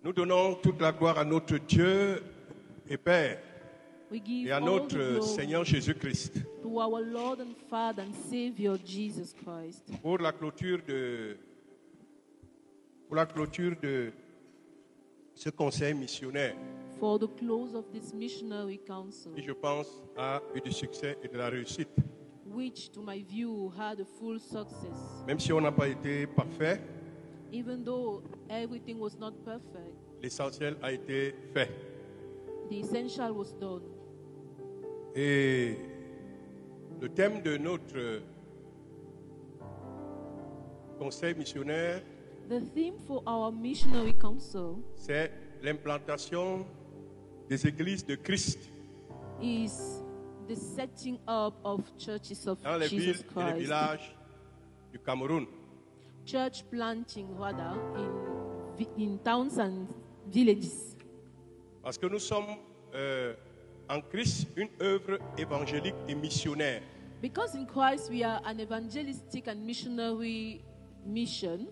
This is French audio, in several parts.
Nous donnons toute la gloire à notre Dieu et Père We give et à all the notre glory Seigneur Jésus-Christ to our Lord and Father and Savior Jesus Christ pour la clôture de ce conseil missionnaire for the close of this missionary council, qui, je pense, a eu du succès et de la réussite. which to my view had a full success. Même si on n'a pas été parfait, Even though everything was not perfect, l'essentiel a été fait. the essential was done. Et le thème de notre conseil missionnaire, The theme for our missionary council c'est l'implantation des églises de Christ is the setting up of churches of dans les villes Jesus et les Christ. villages du Cameroun. Church planting, rather, in towns and villages. Parce que nous sommes en Christ une œuvre évangélique et missionnaire. Because in Christ we are an evangelistic and missionary mission,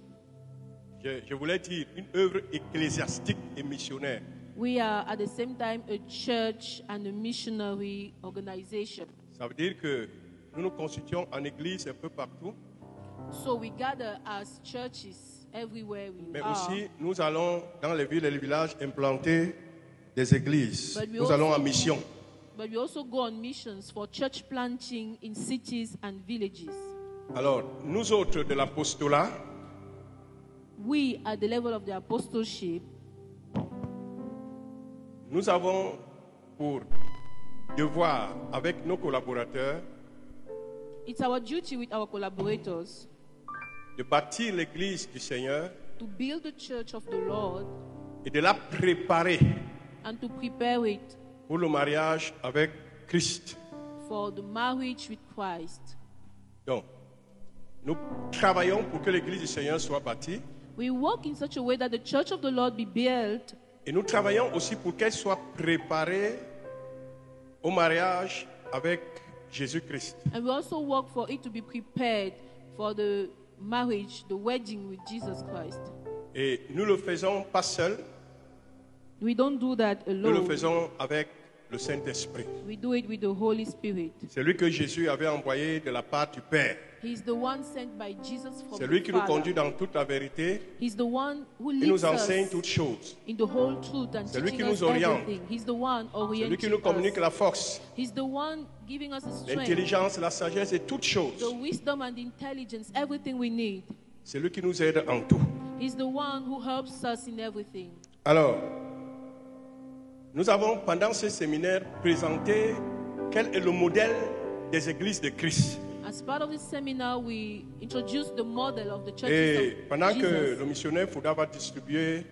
Je voulais dire une œuvre ecclésiastique et missionnaire. we are at the same time a church and a missionary organization. Ça veut dire que nous nous constituons en église un peu partout, So we gather as churches everywhere we mais are. aussi nous allons dans les villes et les villages implanter des églises. But we Nous allons also en mission. But we also go on missions for church planting in cities and villages. Alors, nous autres de l'apostolat, We, at the level of the apostleship, nous avons pour devoir avec nos collaborateurs it's our duty with our collaborators de bâtir l'église du Seigneur to build the church of the Lord et de la préparer and to prepare it pour le mariage avec Christ. for the marriage with Christ. Donc, nous travaillons pour que l'église du Seigneur soit bâtie We work in such a way that the church of the Lord be built, et nous travaillons aussi pour qu'elle soit préparée au mariage avec Jésus-Christ. and we also work for it to be prepared for the marriage, the wedding with Jesus Christ. Et nous le faisons pas seul, We don't do that nous le alone. faisons avec le Saint-Esprit. We do it with the Holy Spirit. C'est lui que Jésus avait envoyé de la part du Père. He's the one sent by Jesus from C'est lui the qui nous Father. conduit dans toute la vérité. He's the one who Il leads nous enseigne us toutes choses. in the whole truth and C'est lui teaching qui us nous oriente. everything. He's the one C'est lui orienting qui nous communique us. la force, He's the one giving us the strength, l'intelligence, la sagesse et toutes choses. the wisdom and intelligence, everything we need. C'est lui qui nous aide en tout. He's the one who helps us in everything. Alors, nous avons pendant ce séminaire présenté quel est le modèle des églises de Christ. As part of this seminar, we introduced the model of the churches Et of pendant que Jesus. le missionnaire Fouda va distribuer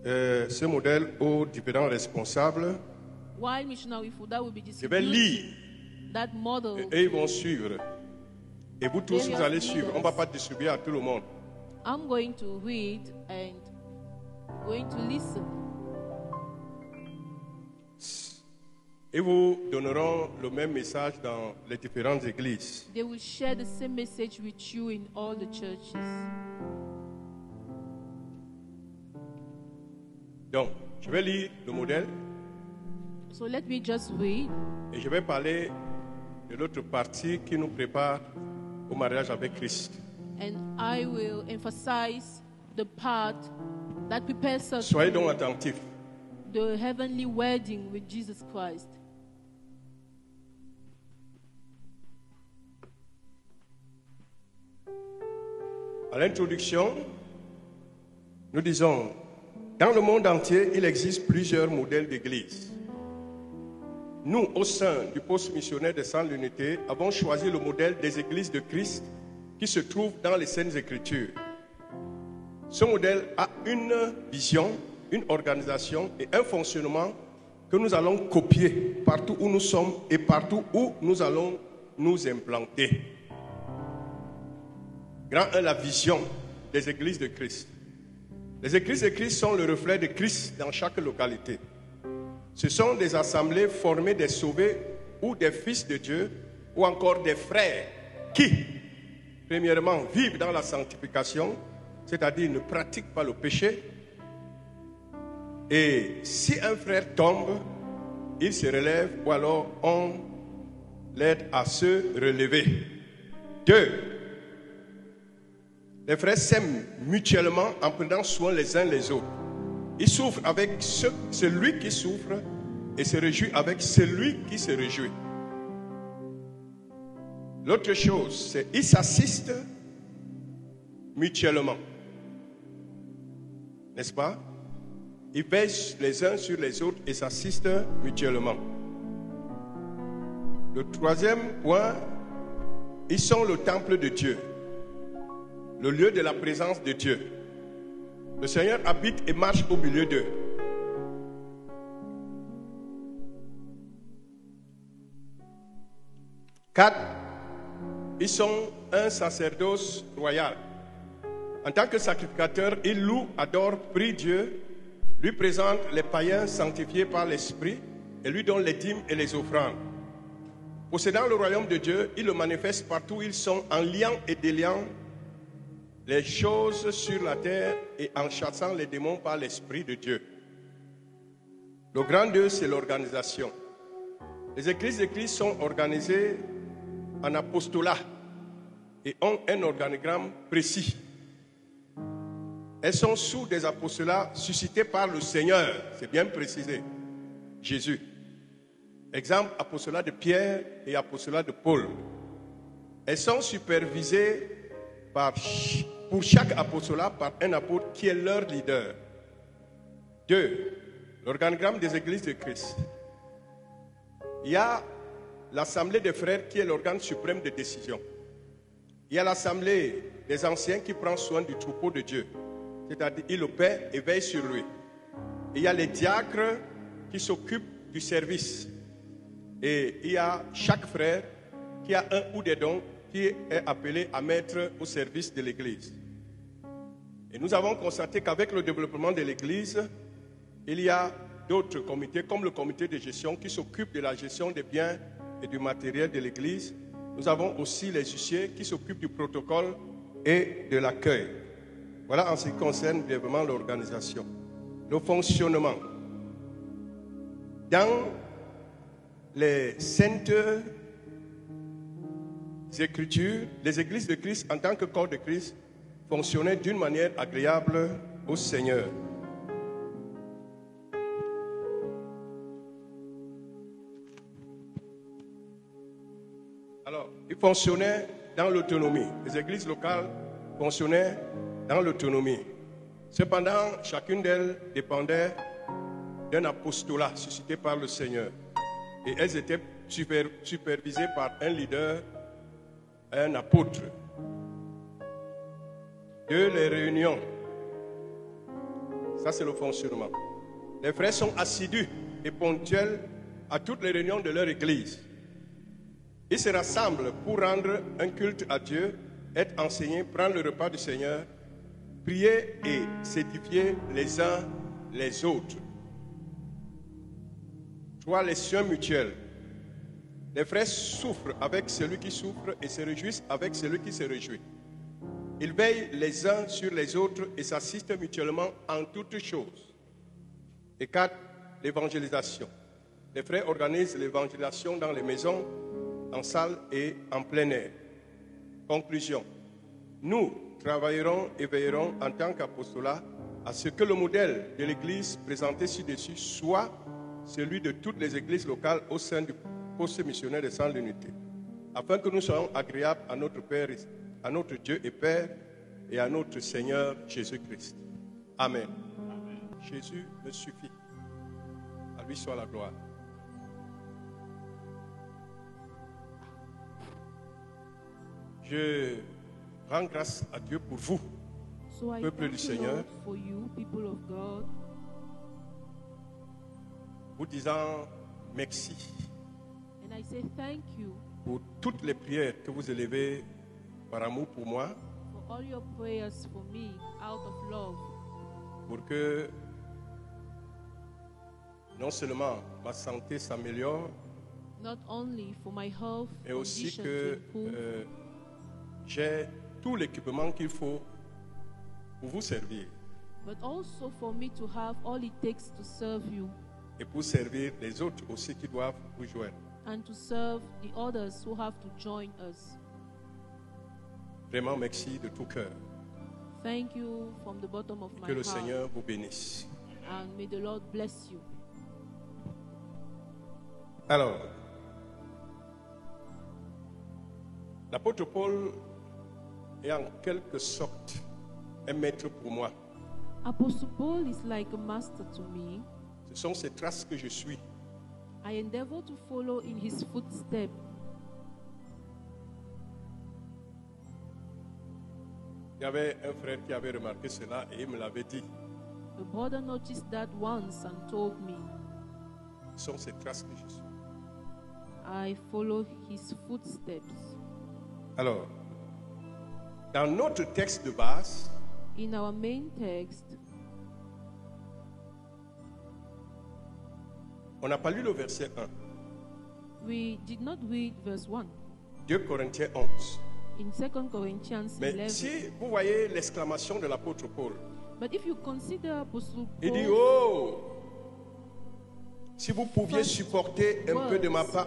ce modèle aux différents responsables, While missionary Fuda will be je vais lire distributing that model, et ils vont suivre. Et vous tous, vous allez suivre. On ne va pas distribuer à tout le monde. I'm going to read and going to listen. Et vous donneront le même message dans les différentes églises. They will share the same message with you in all the churches. Donc, je vais lire le modèle So let me just read, et je vais parler de l'autre partie qui nous prépare au mariage avec Christ. and I will emphasize the part that prepares us Soyez donc for attentifs. the heavenly wedding with Jesus Christ. À l'introduction, nous disons, dans le monde entier, il existe plusieurs modèles d'église. Nous, au sein du poste missionnaire de Sainte l'Unité, avons choisi le modèle des églises de Christ qui se trouve dans les Saintes Écritures. Ce modèle a une vision, une organisation et un fonctionnement que nous allons copier partout où nous sommes et partout où nous allons nous implanter. Grand 1, la vision des églises de Christ. Les églises de Christ sont le reflet de Christ dans chaque localité. Ce sont des assemblées formées des sauvés ou des fils de Dieu ou encore des frères qui, premièrement, vivent dans la sanctification, c'est-à-dire ne pratique pas le péché. Et si un frère tombe, il se relève ou alors on l'aide à se relever. 2. Les frères s'aiment mutuellement en prenant soin les uns les autres. Ils souffrent avec celui qui souffre et se réjouit avec celui qui se réjouit. L'autre chose, c'est qu'ils s'assistent mutuellement. N'est-ce pas? Ils veillent les uns sur les autres et s'assistent mutuellement. Le 3e point, ils sont le temple de Dieu, le lieu de la présence de Dieu. Le Seigneur habite et marche au milieu d'eux. Quatre, ils sont un sacerdoce royal. En tant que sacrificateur, ils louent, adorent, prient Dieu, lui présentent les païens sanctifiés par l'Esprit et lui donnent les dîmes et les offrandes. Possédant le royaume de Dieu, ils le manifestent partout où ils sont en liant et déliant les choses sur la terre et en chassant les démons par l'Esprit de Dieu. Le grand Dieu, c'est l'organisation. Les églises sont organisées en apostolat et ont un organigramme précis. Elles sont sous des apostolats suscités par le Seigneur, c'est bien précisé, Jésus. Exemple, apostolat de Pierre et apostolat de Paul. Elles sont supervisées pour chaque apostolat par un apôtre qui est leur leader. 2. L'organigramme des églises de Christ. Il y a l'assemblée des frères qui est l'organe suprême de décision. Il y a l'assemblée des anciens qui prend soin du troupeau de Dieu. C'est-à-dire, il le paie et veille sur lui. Et il y a les diacres qui s'occupent du service. Et il y a chaque frère qui a un ou des dons qui est appelé à mettre au service de l'Église. Et nous avons constaté qu'avec le développement de l'Église, il y a d'autres comités, comme le comité de gestion, qui s'occupe de la gestion des biens et du matériel de l'Église. Nous avons aussi les huissiers qui s'occupent du protocole et de l'accueil. Voilà en ce qui concerne vraiment l'organisation. Le fonctionnement. Dans les saintes Écritures, les églises de Christ en tant que corps de Christ fonctionnaient d'une manière agréable au Seigneur. Alors, ils fonctionnaient dans l'autonomie. Les églises locales fonctionnaient dans l'autonomie. Cependant, chacune d'elles dépendait d'un apostolat suscité par le Seigneur. Et elles étaient supervisées par un leader, un apôtre. 2. Les réunions. Ça, c'est le fonctionnement. Les frères sont assidus et ponctuels à toutes les réunions de leur église. Ils se rassemblent pour rendre un culte à Dieu, être enseignés, prendre le repas du Seigneur, prier et s'édifier les uns les autres. 3. Les soins mutuels. Les frères souffrent avec celui qui souffre et se réjouissent avec celui qui se réjouit. Ils veillent les uns sur les autres et s'assistent mutuellement en toutes choses. Et 4. L'évangélisation. Les frères organisent l'évangélisation dans les maisons, en salle et en plein air. Conclusion. Nous travaillerons et veillerons en tant qu'apostolat à ce que le modèle de l'Église présenté ci-dessus soit celui de toutes les églises locales au sein du poste missionnaire de Sans l'Unité, afin que nous soyons agréables à notre Père, à notre Dieu et Père et à notre Seigneur Jésus-Christ. Amen. Amen. Jésus me suffit. À lui soit la gloire. Je rends grâce à Dieu pour vous, peuple du Seigneur, vous disant merci pour toutes les prières que vous élevez par amour pour moi, pour que non seulement ma santé s'améliore, mais aussi que j'ai tout l'équipement qu'il faut pour vous servir but also for me to have all it takes to serve you et pour servir les autres aussi qui doivent vous joindre. and to serve the others who have to join us. Vraiment, merci de tout cœur. Thank you from the bottom of my Que le heart, Seigneur vous bénisse. and may the Lord bless you. Alors, l'apôtre Paul est en quelque sorte un maître pour moi. Apostle Paul is like a master to me. Ce sont ces traces que je suis. I endeavor to follow in his footsteps. Il y avait un frère qui avait remarqué cela et il me l'avait dit. A brother noticed that once and told me, Ce sont ces traces que je suis. I follow his footsteps. Alors, dans notre texte de base, In our main text, on n'a pas lu le verset 1. we did not read verse 1 2 Corinthiens 11. in 2 Corinthians Mais 11. si vous voyez l'exclamation de l'apôtre Paul, But if you consider Apostle il dit, Paul, oh, si vous pouviez First supporter un peu de ma words. part,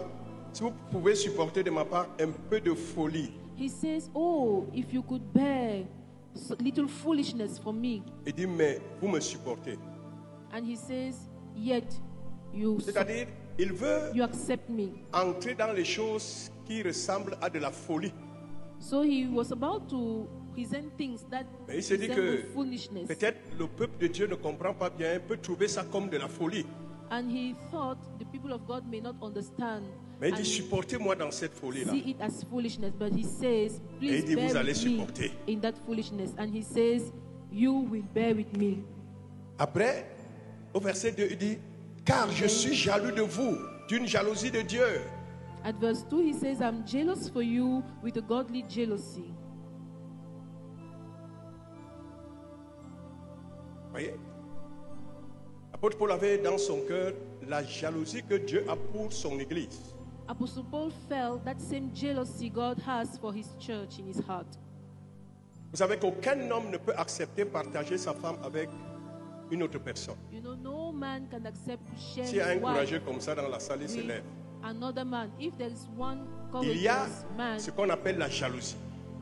si vous pouvez supporter de ma part un peu de folie, he says, oh, if you could bear little foolishness from me. il dit, mais vous me supportez. And he says, yet you C'est-à-dire, il veut you accept me. entrer dans les choses qui ressemblent à de la folie. So he was about to present things that Mais il s'est dit resemble que foolishness. peut-être le peuple de Dieu ne comprend pas bien, peut trouver ça comme de la folie. And he thought the people of God may not understand Mais il and dit, supportez-moi dans cette folie-là. see it as foolishness. But he says, Et please il dit, bear vous allez with me supporter. in that foolishness. And he says, you will bear with me. Après, au verset 2, il dit, car je suis jaloux de vous, d'une jalousie de Dieu. At verse 2, he says, I'm jealous for you with a godly jealousy. Voyez, l'apôtre Paul avait dans son cœur la jalousie que Dieu a pour son Église. Apostle Paul felt that same jealousy God has for his church in his heart. Vous savez qu'aucun homme ne peut accepter partager sa femme avec une autre personne. You know, no man can accept to share S'il y a un his wife courageux comme ça dans la salle, il se with lève. another man. If there is one Il y a courageous man ce qu'on appelle la jalousie.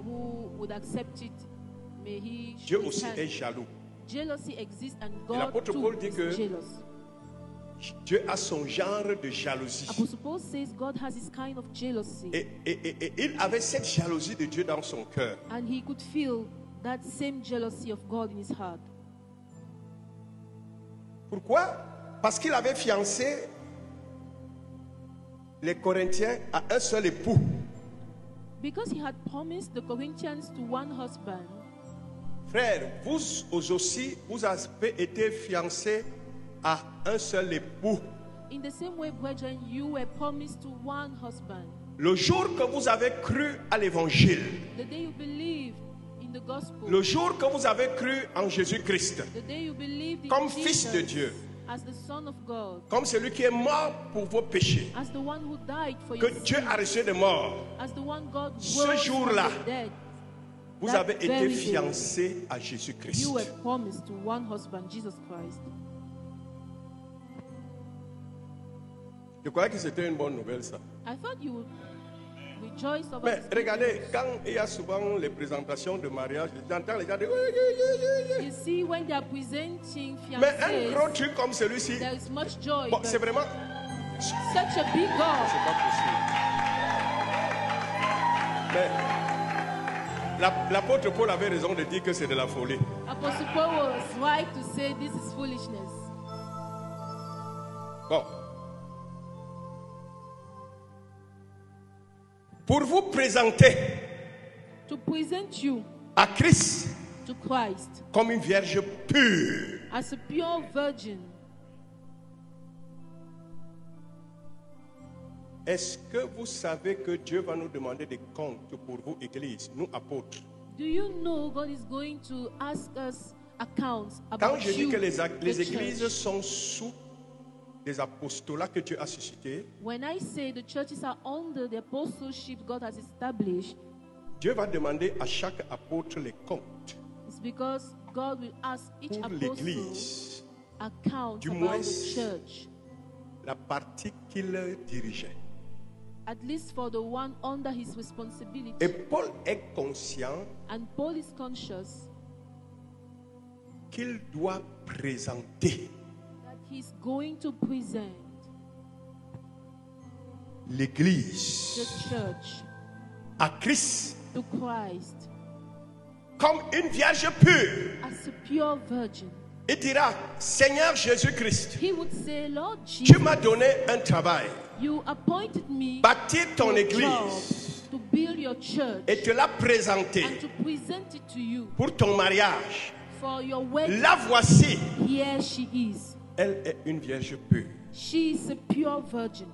who would accept it, may he Dieu show his aussi hand. est jaloux. Jealousy exists and God l'apôtre too Paul dit is que- jealous. Dieu a son genre de jalousie. Apostle Paul says God has his kind of jealousy, Et il avait cette jalousie de Dieu dans son cœur. and he could feel that same jealousy of God in his heart. Pourquoi? Parce qu'il avait fiancé les Corinthiens à un seul époux. Because he had promised the Corinthians to one husband. Frères, vous aussi, vous avez été fiancés à un seul époux. In the same way, brethren, you were promised to one husband. Le jour que vous avez cru à l'évangile, The day you believed in the gospel, le jour que vous avez cru en Jésus-Christ, the day you believed in comme Jesus fils de Dieu, as the Son of God, comme celui qui est mort pour vos péchés, as the one who died for que your Dieu sins, a reçu de mort, as the one God Ce rose jour-là, from the dead, vous that avez été very day, fiancés à Jésus-Christ. you were promised to one husband, Jesus Christ. Je croyais que c'était une bonne nouvelle, ça. I thought you would rejoice over Mais this good regardez, news. quand il y a souvent les présentations de mariage, j'entends les gens dire, oui, oui, oui, oui, oui. You see, when they are presenting Mais un fiancés, gros truc comme celui-ci, there is much joy, bon, but c'est vraiment, such a big God. c'est pas possible. Mais l'apôtre Paul avait raison de dire que c'est de la folie. Apostle Paul was right to say this is foolishness. Bon. Pour vous présenter To present you à Christ to Christ comme une vierge pure. as a pure virgin. Est-ce que vous savez que Dieu va nous demander des comptes pour vous, Église, nous apôtres? Do you know God is going to ask us accounts Quand about je dis you, que les the églises church? sont sous des apostolats que Dieu a suscités, When I say the churches are under the apostleship God has established, Dieu va demander à chaque apôtre les comptes. it's because God will ask each pour apostle l'Église, account du about moins the church, la partie qu'il dirigeait. at least for the one under his responsibility. Et Paul est conscient And Paul is conscious qu'il doit présenter that he's going to present l'Église the church à Christ to Christ comme une vierge pure. as a pure virgin. Il dira, Seigneur Jésus-Christ, He would say, Lord tu Jesus, m'as donné un travail, you appointed me bâtir ton to a Église job to build your church et te la présenter and to present it to you pour ton mariage. for your wedding. La voici, Here she is. elle est une vierge pure. She is a pure virgin.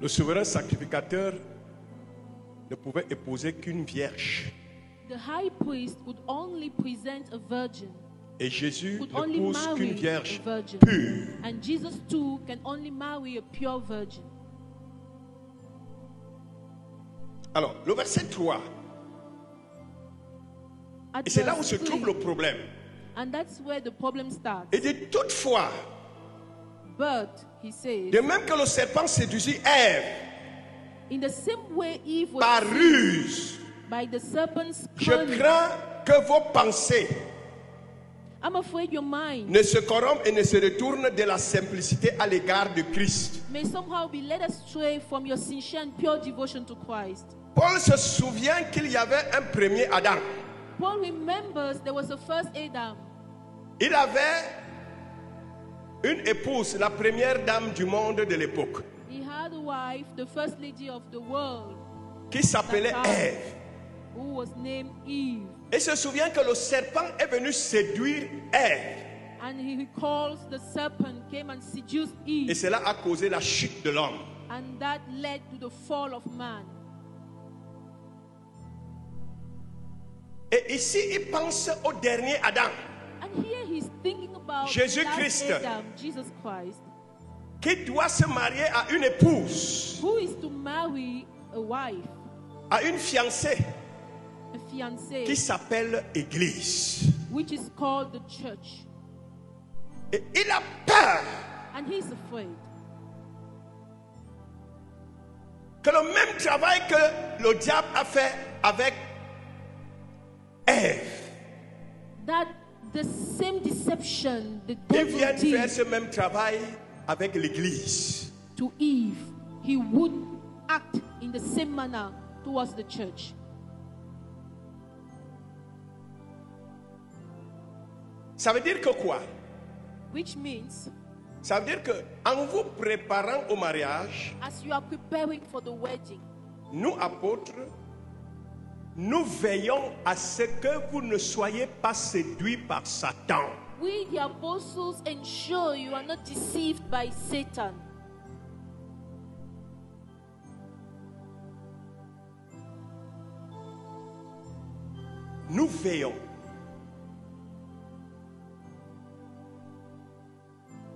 Le souverain sacrificateur ne pouvait épouser qu'une vierge. The high priest could only present a virgin, Et Jésus could only n'épouse qu'une marry vierge a virgin. pure. And Jesus too can only marry a pure virgin. Alors, le verset 3, At et c'est là où verse se trouve 3, le problème. and that's where the problem starts. Il dit toutefois, But, he says, de même que le serpent séduisit Ève in the same way Eve was par deceived ruse, by the serpent's je cunning, crains que vos pensées I'm afraid your mind ne se corrompent et ne se retournent de la simplicité à l'égard de Christ. may somehow be led astray from your sincere and pure devotion to Christ. Paul se souvient qu'il y avait un premier Adam. Paul remembers there was a first Adam. Il avait une épouse, la première dame du monde de l'époque, He had a wife, the first lady of the world, qui s'appelait that time, Ève. who was named Eve. Et se souvient que le serpent est venu séduire Ève. And he recalls the serpent came and seduced Et Eve. cela a causé la chute de l'homme. And that led to the fall of man. Et ici, il pense au dernier Adam, And here he's thinking about Jésus-Christ. last Adam, Jesus Christ, qui doit se marier à une épouse, who is to marry a wife, à une fiancée a fiancée, qui s'appelle Église. which is called the church. Et il a peur And he's afraid que le même travail que le diable a fait avec Ève, that the same deception the il devil vienne faire did ce même travail avec l'Église. to Eve, he would act in the same manner towards the church. Ça veut dire que quoi? Which means, Ça veut dire que en vous préparant au mariage, as you are preparing for the wedding, nous apôtres, nous veillons à ce que vous ne soyez pas séduits par Satan. we the apostles ensure you are not deceived by Satan. Nous veillons.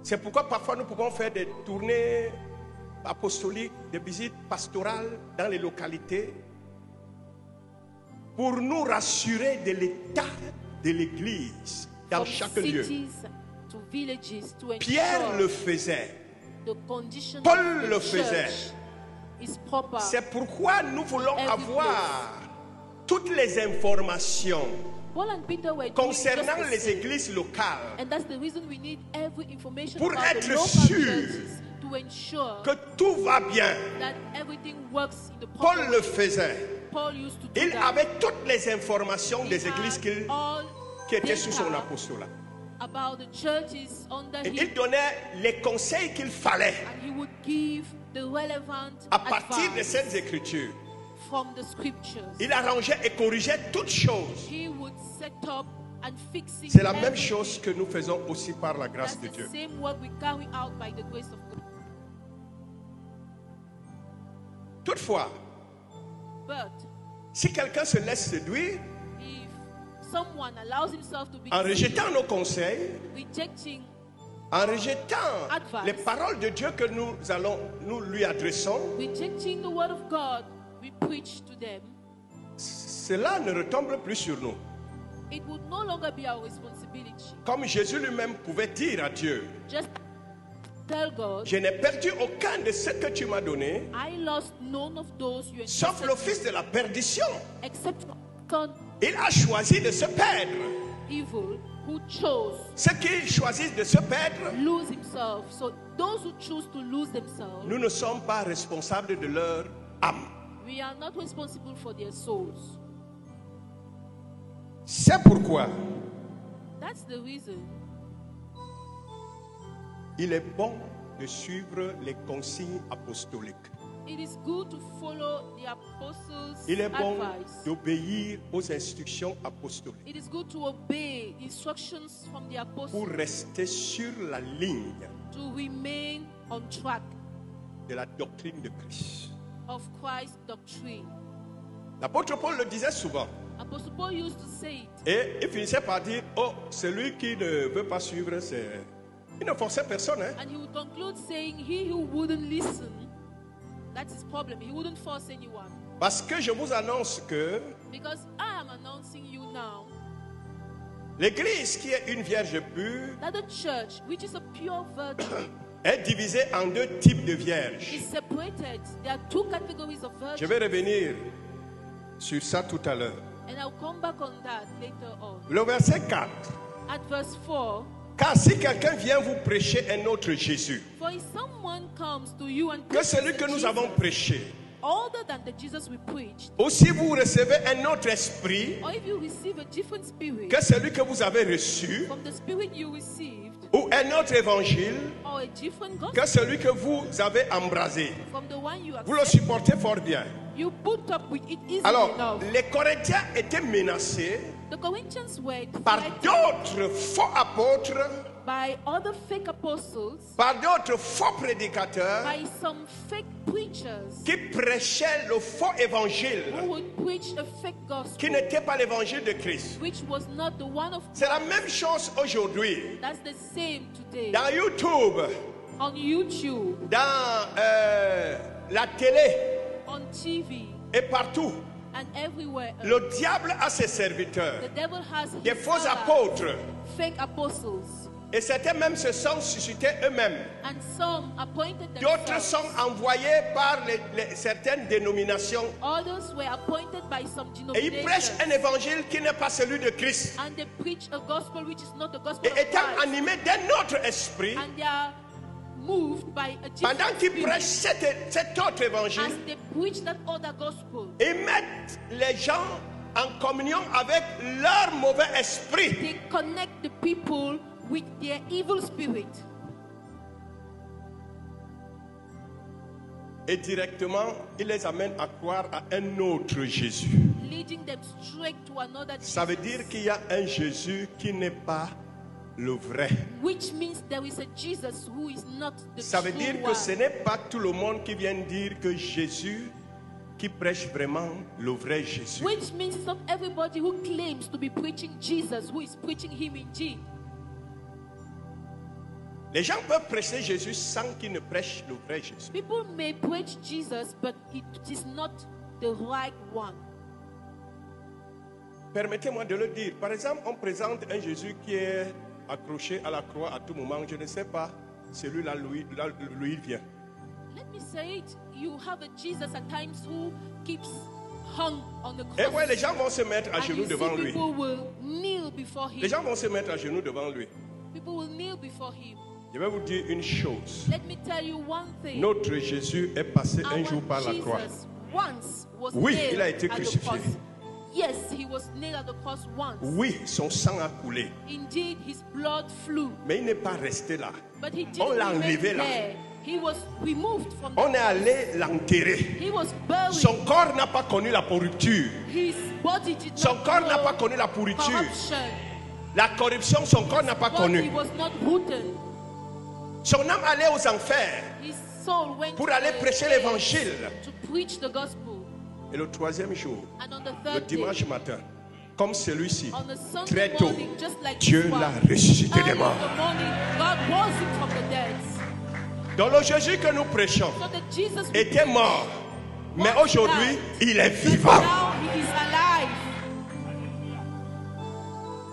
C'est pourquoi parfois nous pouvons faire des tournées apostoliques, des visites pastorales dans les localités pour nous rassurer de l'état de l'Église dans From chaque lieu. cities to villages to Pierre ensure le faisait. the condition Paul of le the faisait. church is proper. C'est pourquoi nous voulons Every avoir toutes les informations Paul and Peter were doing concernant just the les same. églises locales And that's the reason we need every information pour about the être local sûr churches to ensure que tout va bien. that everything works in the Paul proper le way. faisait. Paul used to do Il that. avait toutes les informations He des had églises all qui étaient sous son data apostolat. about the churches under Et him, il donnait les conseils qu'il fallait and he would give the relevant à partir de advice ces écritures. from the scriptures. Il arrangeait et corrigeait toutes choses. He would set up and fix it. C'est la même everything. chose que nous faisons aussi par la grâce That's de the Dieu. same work we carry out by the grace of God. Toutefois, But si quelqu'un se laisse séduire if someone allows himself to be en deceived, rejetant nos conseils, rejecting en rejetant Advice. les paroles de Dieu que nous lui adressons, the word of God, we preach to them, cela ne retombe plus sur nous. it would no longer be our responsibility. Comme Jésus lui-même pouvait dire à Dieu, Just tell God, je n'ai perdu aucun de ce que tu m'as donné, I lost none of those you sauf le entrusted fils de la perdition. except son Il a choisi de se perdre. evil who chose Ceux qui choisissent de se perdre, lose himself. So those who choose to lose themselves, nous ne sommes pas responsables de leur âme. we are not responsible for their souls. C'est pourquoi That's the reason il est bon de suivre les consignes apostoliques. it is good to follow the apostles' Il est bon advice. d'obéir aux instructions apostoliques It is good to obey instructions from the pour apostles rester sur la ligne to remain on track de la doctrine de Christ. of Christ's doctrine. L'apôtre Paul le disait souvent. Apostle Paul used to say it, Et il finissait par dire, oh, celui qui ne veut pas suivre, c'est... Il ne forçait personne. Hein? and he would conclude saying, he who wouldn't listen, that's his problem. He wouldn't force anyone. Parce que je vous annonce que Because I am announcing you now l'Église, qui est une vierge pure, that the church, which is a pure virgin, est divisée en deux types de vierges. is separated. There are two categories of Je virgins. vais revenir sur ça tout à l'heure. And I'll come back on that later on. Le verset 4. At verse 4, Car si quelqu'un vient vous prêcher un autre Jésus, for if someone comes to you and que preaches celui a que nous Jesus avons prêché, other than the Jesus we preached, ou si vous recevez un autre esprit or if you receive a different spirit que celui que vous avez reçu, from the spirit you received, ou un autre évangile or a different que gospel celui que vous avez embrasé, from the one you vous le accept, supportez fort bien. you put up with it easily Alors, enough. les Corinthiens étaient menacés The Corinthians were par threatened d'autres faux apôtres, by other fake apostles, par d'autres faux prédicateurs by some fake preachers qui prêchaient le faux évangile, who would preach a fake qui gospel, n'était pas l'évangile de Christ. which was not the one of C'est la Christ. même chose aujourd'hui. That's the same today. Dans YouTube, On YouTube, dans la télé on TV, et partout, and everywhere else. le diable a ses serviteurs, The devil has des his faux servants, apôtres. fake apostles, Et certains même se sont suscités eux-mêmes. and some appointed D'autres themselves. sont envoyés par certaines dénominations. Others were appointed by some Et ils prêchent denominations, un évangile qui n'est pas celui de Christ. and they preach a gospel which is not the gospel Et of étant Christ, animés d'un autre esprit, and they are moved by a pendant different qu'ils spirit. prêchent cet autre évangile, As they preach that other gospel, ils mettent les gens en communion avec leur mauvais esprit. they connect the people with their evil spirit, Et directement, ils les amènent à croire à un autre Jésus. leading them straight to another Ça veut Jesus, dire qu'il y a un Jésus qui n'est pas le vrai. which means there is a Jesus who is not the Ça veut true dire que one. ce n'est pas tout le monde qui vient dire que Jésus qui prêche vraiment le vrai Jésus. Which means it's not everybody who claims to be preaching Jesus who is preaching him indeed. Les gens peuvent prêcher Jésus sans qu'ils ne prêchent le vrai Jésus. People may preach Jesus, but it is not the right one. Permettez-moi de le dire. Par exemple, on présente un Jésus qui est accroché à la croix à tout moment. Je ne sais pas, celui-là, lui il vient. Let me say it. You have a Jesus at times who keeps hung on the Et cross. ouais, les gens vont se mettre à And genoux you devant see lui. people will kneel before him. Les gens vont se mettre à genoux devant lui. People will kneel before him. Je vais vous dire une chose. Let me tell you one thing. Notre Jésus est passé un Our jour par la croix. Jesus once was Oui, nailed il a été at the crucifié. cross. Yes, he was nailed at the cross once. Oui, son sang a coulé. Indeed, his blood flew. Mais il n'est pas resté là. But he On didn't l'a remain enlevé là. there. He was removed from On the est allé l'enterrer. He was buried. Son corps n'a pas connu la pourriture. His body did Son not corps n'a know pas connu la pourriture. corruption. La corruption, son corps n'a pas Body connu. was not rotten. Son âme allait aux enfers His soul went pour to aller the prêcher grave l'évangile. to preach the gospel. Et le troisième jour, And on the le third day, dimanche matin, comme celui-ci, on the Sunday très tôt, morning, just like Dieu this one, l'a ressuscité early des in morts. the morning, God rose him from the dead. Dans le Jésus que nous prêchons, So the Jesus était mort, Mais once aujourd'hui, died, il est but vivant. now he is alive.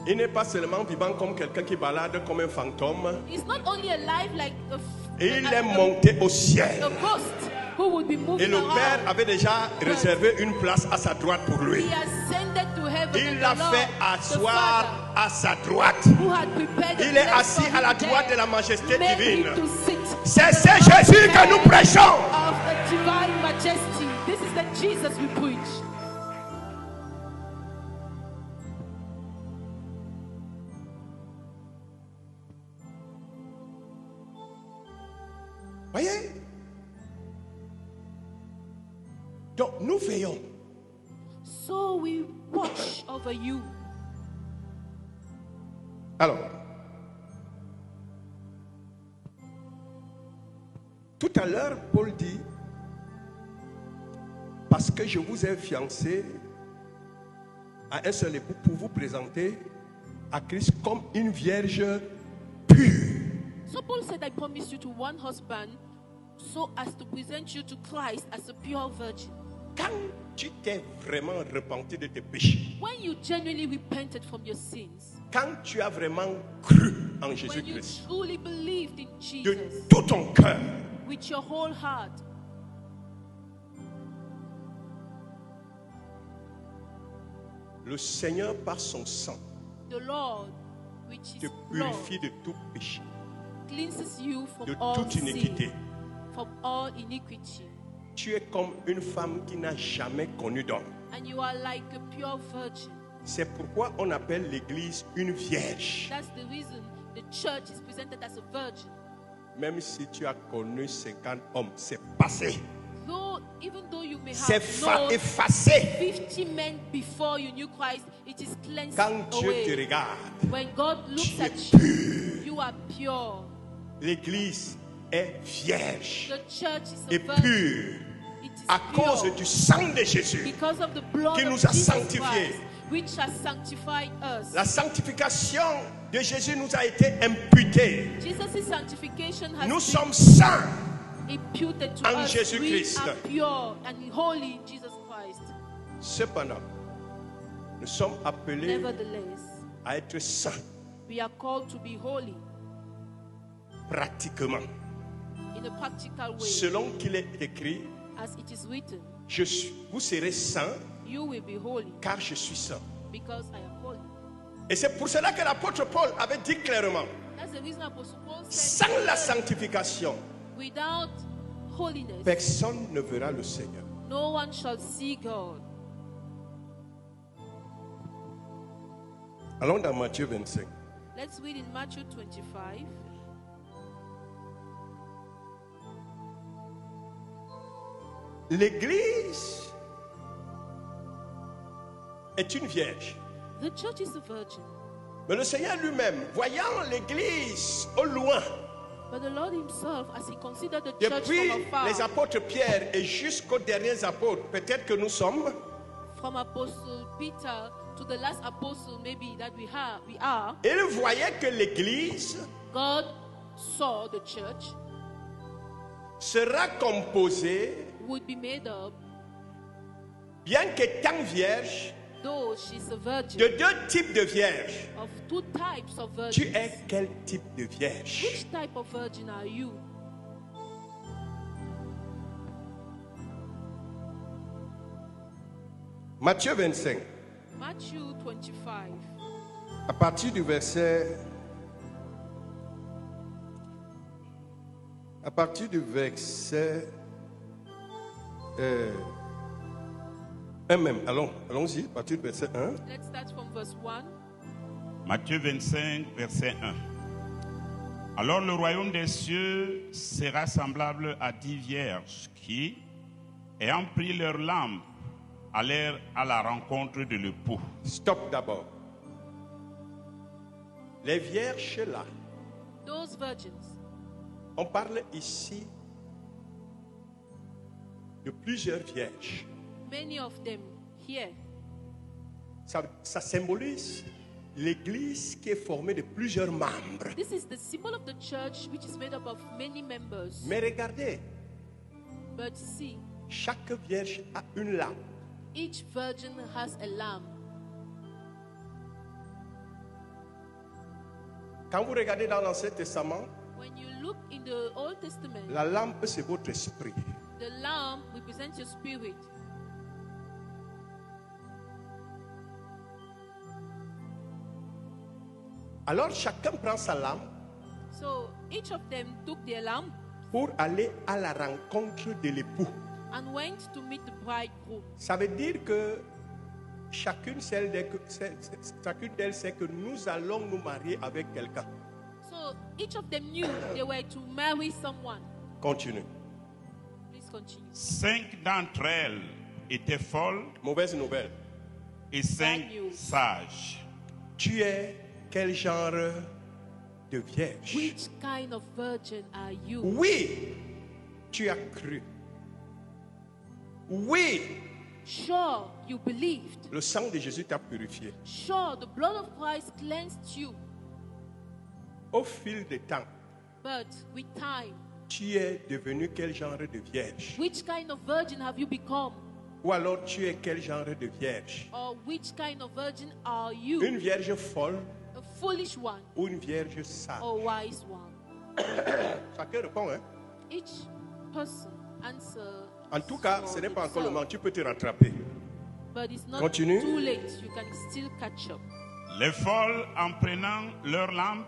Il n'est pas seulement vivant comme quelqu'un qui balade comme un fantôme. He's not only alive like Il est monté au ciel. a ghost who would be Et moving le Père around. avait déjà réservé une place à sa droite pour lui. He ascended to heaven. Il and l'a the Lord, fait the asseoir Father, à sa droite. who had prepared a Il est place assis for à la him droite there, de la majesté made divine. him to sit C'est at ce the right Jésus que nous hand prêchons. of the divine majesty. This is the Jesus we preach. Voyez? Donc nous veillons. So we watch over you. Alors, tout à l'heure, Paul dit, parce que je vous ai fiancé à un seul époux pour vous présenter à Christ comme une vierge pure. So Paul said, I promise you to one husband so as to present you to Christ as a pure virgin. Quand tu t'es vraiment repenti de tes péchés, When you genuinely repented from your sins, quand tu as vraiment cru en when you Jésus-Christ truly believed in de Jesus tout ton cœur, with your whole heart, le Seigneur par son sang the Lord, which te is blood, purifie de tout péché, cleanses you from de all toute iniquité. sin, from all iniquity. Tu es comme une femme qui n'a jamais connu d'homme. And you are like a pure virgin. C'est pourquoi on appelle l'église une vierge. That's the reason the church is presented as a virgin. Même si tu as connu 50 hommes, c'est passé. Even though you may C'est have known effacé. 50 men before you knew Christ, it is cleansed Quand Dieu te away. regarde, When God looks tu es at you, you are pure. l'église est vierge The church is a et virgin. pure It is à cause pure du sang de Jésus. because of the blood qui of nous a Jesus sanctifiés. Christ, which has sanctified us. La sanctification de Jésus nous a été imputée. Jesus' sanctification has Nous been sommes saints. imputed to en us. Jésus-Christ. We are pure and holy in Jesus Christ. Cependant, nous sommes appelés Nevertheless, à être saints we are called to be holy pratiquement. in a practical way. Selon qu'il est écrit, As it is written, vous serez saints you will be holy car je suis saint. because I am holy. Et c'est pour cela que l'apôtre Paul avait dit clairement, That's the reason Apostle Paul said, sans la sanctification, without holiness, personne ne verra le Seigneur. no one shall see God. Allons dans Matthieu 25. Let's read in Matthew 25. L'église est une vierge. The church is a virgin, Mais le Seigneur lui-même, voyant l'église au loin, but the Lord himself, as he considered the church depuis from afar, les apôtres Pierre et jusqu'aux derniers apôtres, peut-être que nous sommes, from Apostle Peter to the last apostle maybe that we are, il voyait que l'église God saw the church sera composée, would be made up, bien qu'étant vierge, though she's a virgin, de deux types de vierges. of two types of Tu virgins. es quel type de vierge? Which type of virgin are you? Matthieu 25, Matthew 25. à partir du verset... À partir du verset 1 même. Allons-y, à partir du verset 1. Let's start from verse 1. Matthieu 25, verset 1. Alors le royaume des cieux sera semblable à 10 vierges qui, ayant pris leur lampe, allèrent à la rencontre de l'époux. Stop d'abord. Les vierges là, Those virgins, on parle ici de plusieurs vierges. many of them here, Ça symbolise l'église qui est formée de plusieurs membres. this is the symbol of the church which is made up of many members. Mais regardez, But see, Chaque vierge a une lampe. Each virgin has a lamp. Quand vous regardez dans l'Ancien Testament, When you look in the Old Testament, la lampe, c'est votre esprit. the lamp represents your spirit. Alors chacun prend sa lampe So each of them took their lamp pour aller à la rencontre de l'époux. and went to meet the bridegroom. Ça veut dire que chacune d'elles sait que nous allons nous marier avec quelqu'un. So each of them knew they were to marry someone. Continue. Please continue. 5 d'entre elles étaient folles Mauvaise nouvelle. et 5 Bad news. sages. Tu es quel genre de vierge? Which kind of virgin are you? Oui, tu as cru. Oui, Sure, you believed. le sang de Jésus t'a purifié. Sure, the blood of Christ cleansed you. Au fil du temps, But with time, tu es devenu quel genre de vierge? which kind of virgin have you become? Ou alors tu es quel genre de vierge? Or which kind of virgin are you? Une vierge folle A foolish one ou une vierge sage? or wise one? Chacun répond, hein? Each person answer. En tout cas, for ce n'est pas encore le himself. moment. Tu peux te rattraper. But it's not Continue. too late. You can still catch up. Les folles, en prenant leur lampe,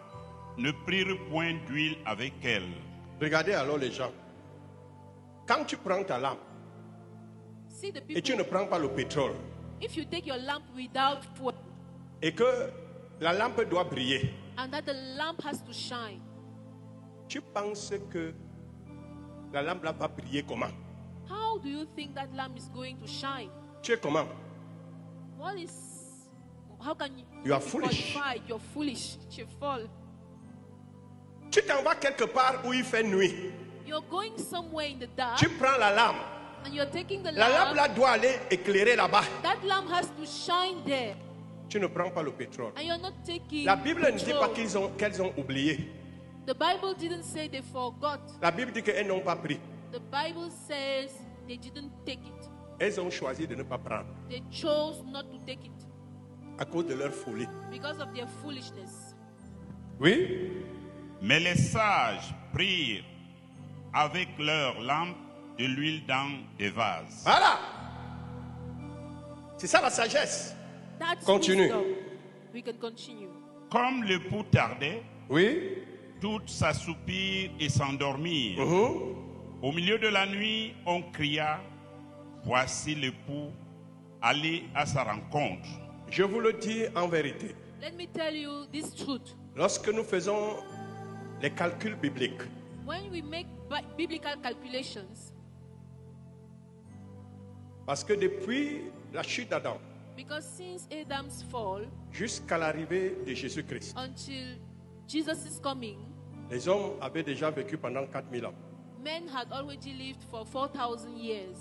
ne prirent point d'huile avec elles. Regardez alors les gens. Quand tu prends ta lampe See the et tu ne people. prends pas le pétrole If you take your lamp without fuel et que la lampe doit briller, and that the lamp has to shine, tu penses que la lampe là va briller comment? how do you think that lamp is going to shine? Tu es comment? What is? How can you? You are be foolish. qualified? You're foolish. You fall. Tu t'en vas quelque part où il fait nuit. You're going somewhere in the dark Tu prends la lampe. and you're taking the La lampe lamp. là doit aller éclairer là-bas. That lamp has to shine there, Tu ne prends pas le pétrole. and you're not taking. La Bible ne dit pas petrol. qu'elles ont oublié. The Bible didn't say they forgot. La Bible dit qu'elles n'ont pas pris. The Bible says they didn't take it. Elles ont choisi de ne pas prendre They chose not to take it à cause de leur folie. because of their foolishness. Oui? Mais les sages prirent avec leurs lampes de l'huile dans des vases. Voilà. C'est ça la sagesse. That's Continue. wisdom. We can continue. Comme l'époux tardait, Oui? toutes s'assoupirent et s'endormirent. Mhm. Au milieu de la nuit, on cria, voici l'époux, allez à sa rencontre. Je vous le dis en vérité. Let me tell you this truth. Lorsque nous faisons les calculs bibliques, When we make biblical calculations, parce que depuis la chute d'Adam because since Adam's fall jusqu'à l'arrivée de Jésus-Christ, until Jesus' coming, les hommes avaient déjà vécu pendant 4000 ans. men had already lived for 4,000 years.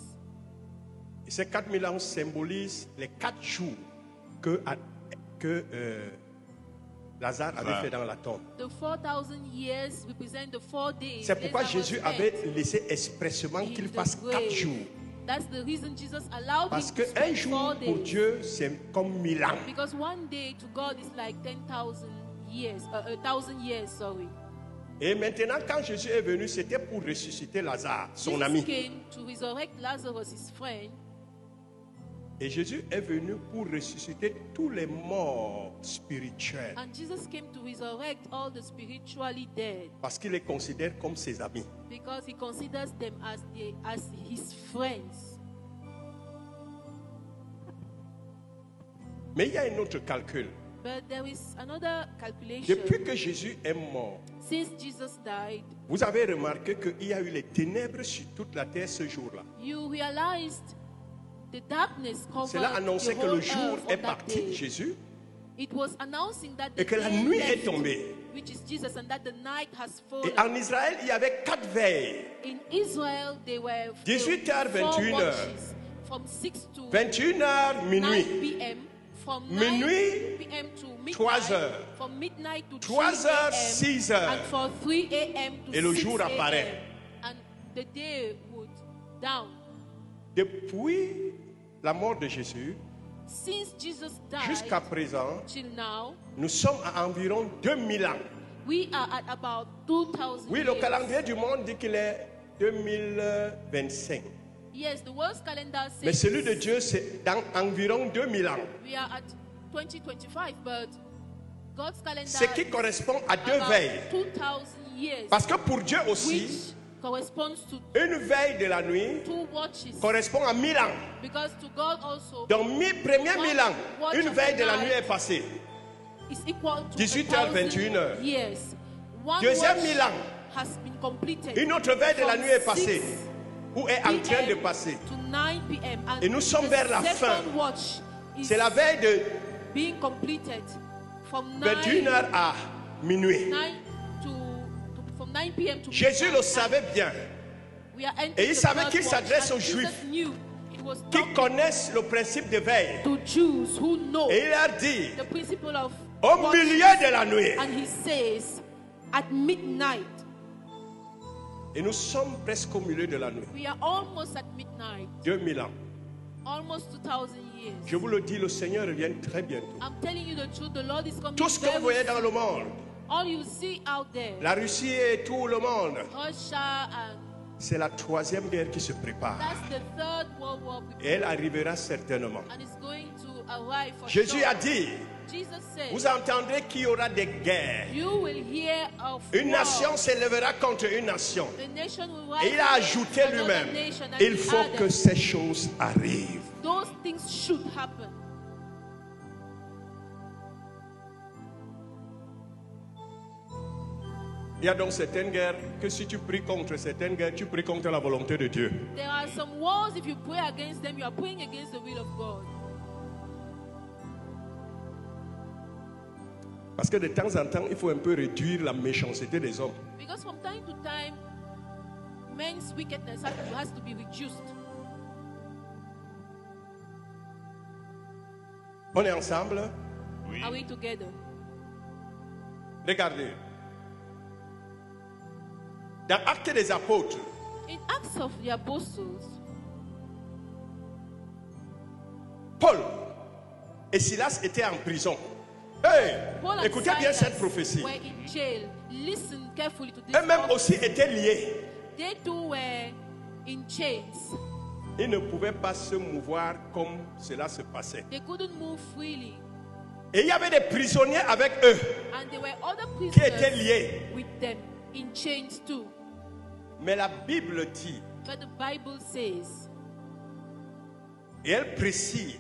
Et ces 4000 ans symbolisent les 4 jours que Lazare avait fait dans la tombe. The 4,000 years represent the 4 days. C'est pourquoi Lazarus Jésus spent avait laissé expressément in qu'il the fasse 4 grave. jours. That's the reason Jesus allowed Parce him to qu'un spend jour 4 pour days. Dieu, c'est comme 1000 ans. Because one day to God is like 10,000 years, 1,000 years, sorry. Et maintenant, quand Jésus est venu, c'était pour ressusciter Lazare, son Jesus ami. came to resurrect Lazarus, his friend, Et Jésus est venu pour ressusciter tous les morts spirituels. and Jesus came to resurrect all the spiritually dead Parce qu'il les considère comme ses amis. because he considers them as his friends. Mais il y a un autre calcul. But there is another calculation. Depuis que Jésus est mort, Since Jesus died, vous avez remarqué qu'il y a eu les ténèbres sur toute la terre ce jour-là. you realized the darkness covered Cela annonçait the que le whole jour earth est on that parti, day. Jésus, It was announcing that the et que la day nuit est left, tombée. which is Jesus, and that the night has Et fallen. en Israël, il y avait 4 veilles. In Israel, they were 18h, 4 21h. watches from 6 to 21h, 9 minuit. p.m. From 9 Minuit, p.m. to midnight. 3 heures. From midnight to 3 heures, 6 a.m. heures. And for 3 a.m. to Et le 6 jour a.m. apparaît. And the day would down. Depuis la mort de Jésus, Since Jesus jusqu'à died présent, till now, nous sommes à environ 2000 ans. we are at about 2000 Oui, le years. calendrier du monde dit qu'il est 2025. Yes, the world's calendar Mais says celui de Dieu, c'est dans environ 2000 ans. we are at 2025, but God's calendar Ce qui is correspond à 2 about veilles. 2000 years, Parce que pour Dieu aussi, which corresponds to une veille de la nuit 2 watches. correspond à 1000 ans. Because to God also, Donc, premiers 1000 ans, une veille de la nuit est passée. is equal to 18h, 1,000 21h. years. One Deuxième watch 1000 ans. has been completed. Une autre veille de la from nuit est passée, 6 ou est en train de PM passer. to 9 p.m. And Et nous sommes the vers la second fin. watch is C'est la veille de being completed from 21h à minuit. 9 from 9 p.m. to Jésus midnight. le savait bien, We are entering Et il the savait third qu'il watch, s'adresse and aux Jesus Juifs knew it was qui talking connaissent le principe de veille. to Jews who know Et il leur dit, the principle of au watches. milieu de la nuit. And he says, at midnight, Et nous sommes presque au milieu de la nuit. we are almost at midnight, 2000 ans. almost 2000 years. Je vous le dis, le Seigneur revient très bientôt. I'm telling you the truth, the Lord is coming Tout ce que very vous voyez soon. dans le monde, All you see out there, la Russie et tout le monde, Russia, and c'est la 3e guerre qui se prépare. that's the third World War, Et elle arrivera certainement. and it's going to arrive for Jésus sure. a dit, Jesus said, vous entendrez qu'il y aura des guerres. you will hear of Une war. nation s'élèvera contre une nation. The nation will rise Et il a against ajouté another lui-même, nation, and il he faut added, que ces choses arrivent. those things should happen. Il y a donc certaines guerres que si tu pries contre certaines guerres, tu pries contre la volonté de Dieu. There are some wars, if you pray against them, you are praying against the will of God. Parce que de temps en temps, il faut un peu réduire la méchanceté des hommes. Because from time to time, men's wickedness has to be reduced. On est ensemble. Oui. Are we together? Regardez. Dans Actes des Apôtres, In Acts of the Apostles, Paul et Silas étaient en prison. Hey, Paul and écoutez bien Silas cette prophétie. were in jail. Listen carefully to this. Eux-mêmes prophecy. aussi étaient liés. They too were in chains. Ils ne pouvaient pas se mouvoir comme cela se passait. They couldn't move freely. Et il y avait des prisonniers avec eux And there were other qui étaient prisoners liés. with them in chains too. Mais la Bible dit, But the Bible says, et elle précise,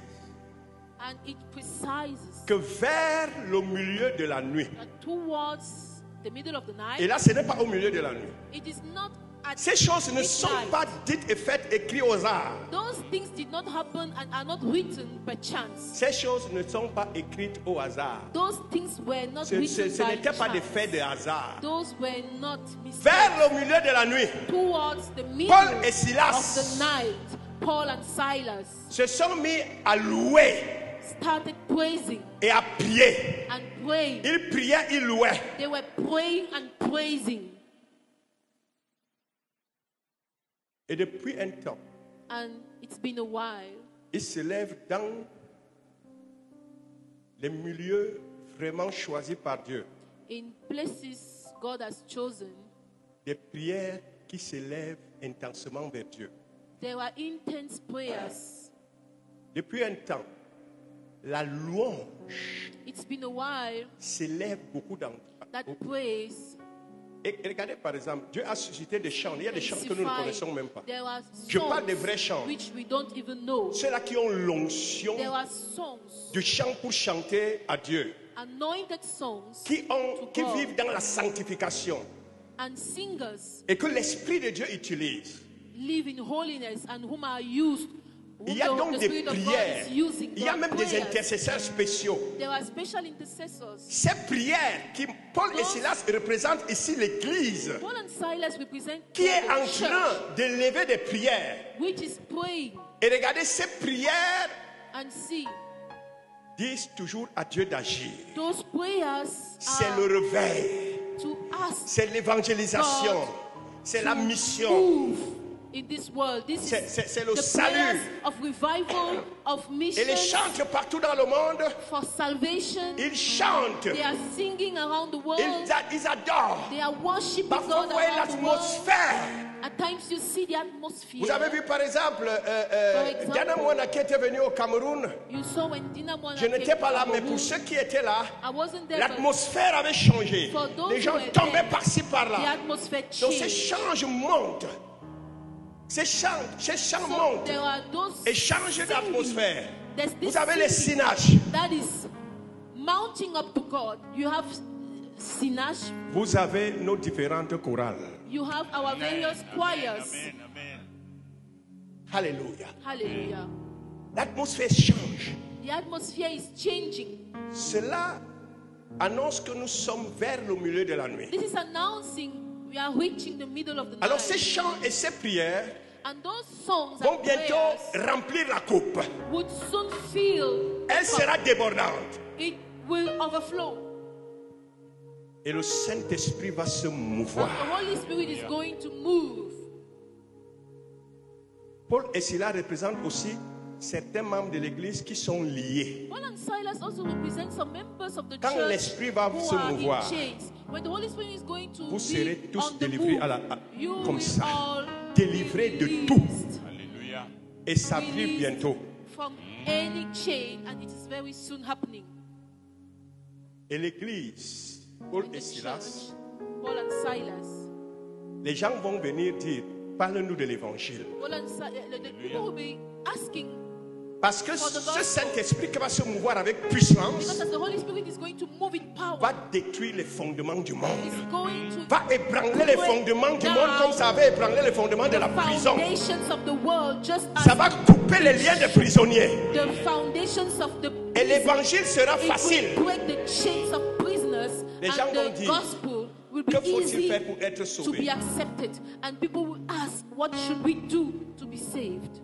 and it precises que vers le milieu de la nuit, that towards the middle of the night, et là ce n'est pas au milieu de la nuit, it is not at ces choses ne sont midnight. pas dites et faites écrites aux arts. Those things did not happen and are not written by chance. Ces choses ne sont pas écrites au hasard. Those things were not Ce written ce by n'était pas des chance. faits de hasard. Those were not mistakes. Vers le milieu de la nuit, Towards the middle Paul et of Silas the night, Paul and Silas se sont mis à louer started praising et à prier. and praying. Ils priaient, ils louaient. They were praying and praising. Et depuis un temps, And it's been a while. ils se lèvent dans les milieux vraiment choisis par Dieu. In places God has chosen, Des prières qui s'élèvent intensément vers Dieu. there were intense prayers. Depuis un temps, la louange It's been a while s'élève beaucoup dans. that praise Et regardez par exemple, Dieu a suscité des chants. Il y a des chants que nous ne intensified. connaissons même pas. There were Je parle des songs vrais chants. which we don't even know. Ceux-là qui ont l'onction There were songs, du chant pour chanter à Dieu. anointed songs, Qui vivent dans la sanctification. and singers Et que l'Esprit de Dieu utilise. live in holiness and whom are used. Il y a donc the des Spirit of God prières. is using Il y a God même des prayers. intercesseurs spéciaux. There are special intercessors. Ces prières qui Paul et Silas représentent ici l'Église, Paul and Silas represent qui est the en church, train d'élever des prières. which is praying. Et regardez, ces prières And see, disent toujours à Dieu d'agir. those prayers C'est are le réveil, to ask c'est l'évangélisation, God c'est la to mission. move in this world. This is C'est le the salut. prayers of revival, of Et les mission, chantent partout dans le monde. for salvation. Ils chantent. They are singing around the world. Ils adorent. They are worshiping Parfois, God vous voyez around the world. l'atmosphère. At times you see the atmosphere. Vous avez vu par exemple, example, Diana Mwana qui était venue au Cameroun. You saw when Dina Mwana Je n'étais came pas to là, mais Cameroon. pour ceux qui étaient là, I wasn't there, but l'atmosphère avait changé. for those Les gens who were tombaient there, par-ci the par-là. atmosphere Donc ces changed. chants montent. Ces chants So montent there are those et changent singing. d'atmosphère. There's this Vous avez les singing synages. that is mounting up to God. You have Sinach, Vous avez nos différentes chorales. you have our various choirs. Amen, amen. Alléluia. Hallelujah. L'atmosphère change. The atmosphere is changing. Cela annonce que nous sommes vers le milieu de la nuit. This is announcing we are reaching the middle of the Alors night. ces chants et ces prières And those songs vont and bientôt prayers remplir la coupe. would soon fill. Elle sera débordante. It will overflow. Et le Saint-Esprit va se And mouvoir. the Holy Spirit is going to move. Paul et Silas représentent aussi certains membres de l'église qui sont liés. Paul and Silas also represent some members of the Quand church l'Esprit va who se are mouvoir, in chains. When the Holy Spirit is going to vous be serez tous on the délivrés move, you comme will ça, all délivrés be de tout. released. Alléluia. Et ça arrive Released bientôt. from any chain, and it is very soon happening. Et l'église, Paul In et the Silas, church, Paul and Silas. les gens vont venir dire, parle-nous de l'évangile. Paul and the people will be asking, Parce que For the ce gospel. Saint-Esprit qui va se mouvoir avec puissance because as the Holy Spirit is going to move in power, va détruire les fondements du monde. is going to Va ébranler les fondements du monde comme ça avait ébranlé les fondements de la prison. foundations of the world, just Ça as va couper les liens des prisonniers. the foundations of the Et l'évangile sera it facile. will break the chains of prisoners, Les gens and vont the dire, gospel will be que faut-il easy faire pour être to sauvé? be accepted. And people will ask, what should we do to be saved?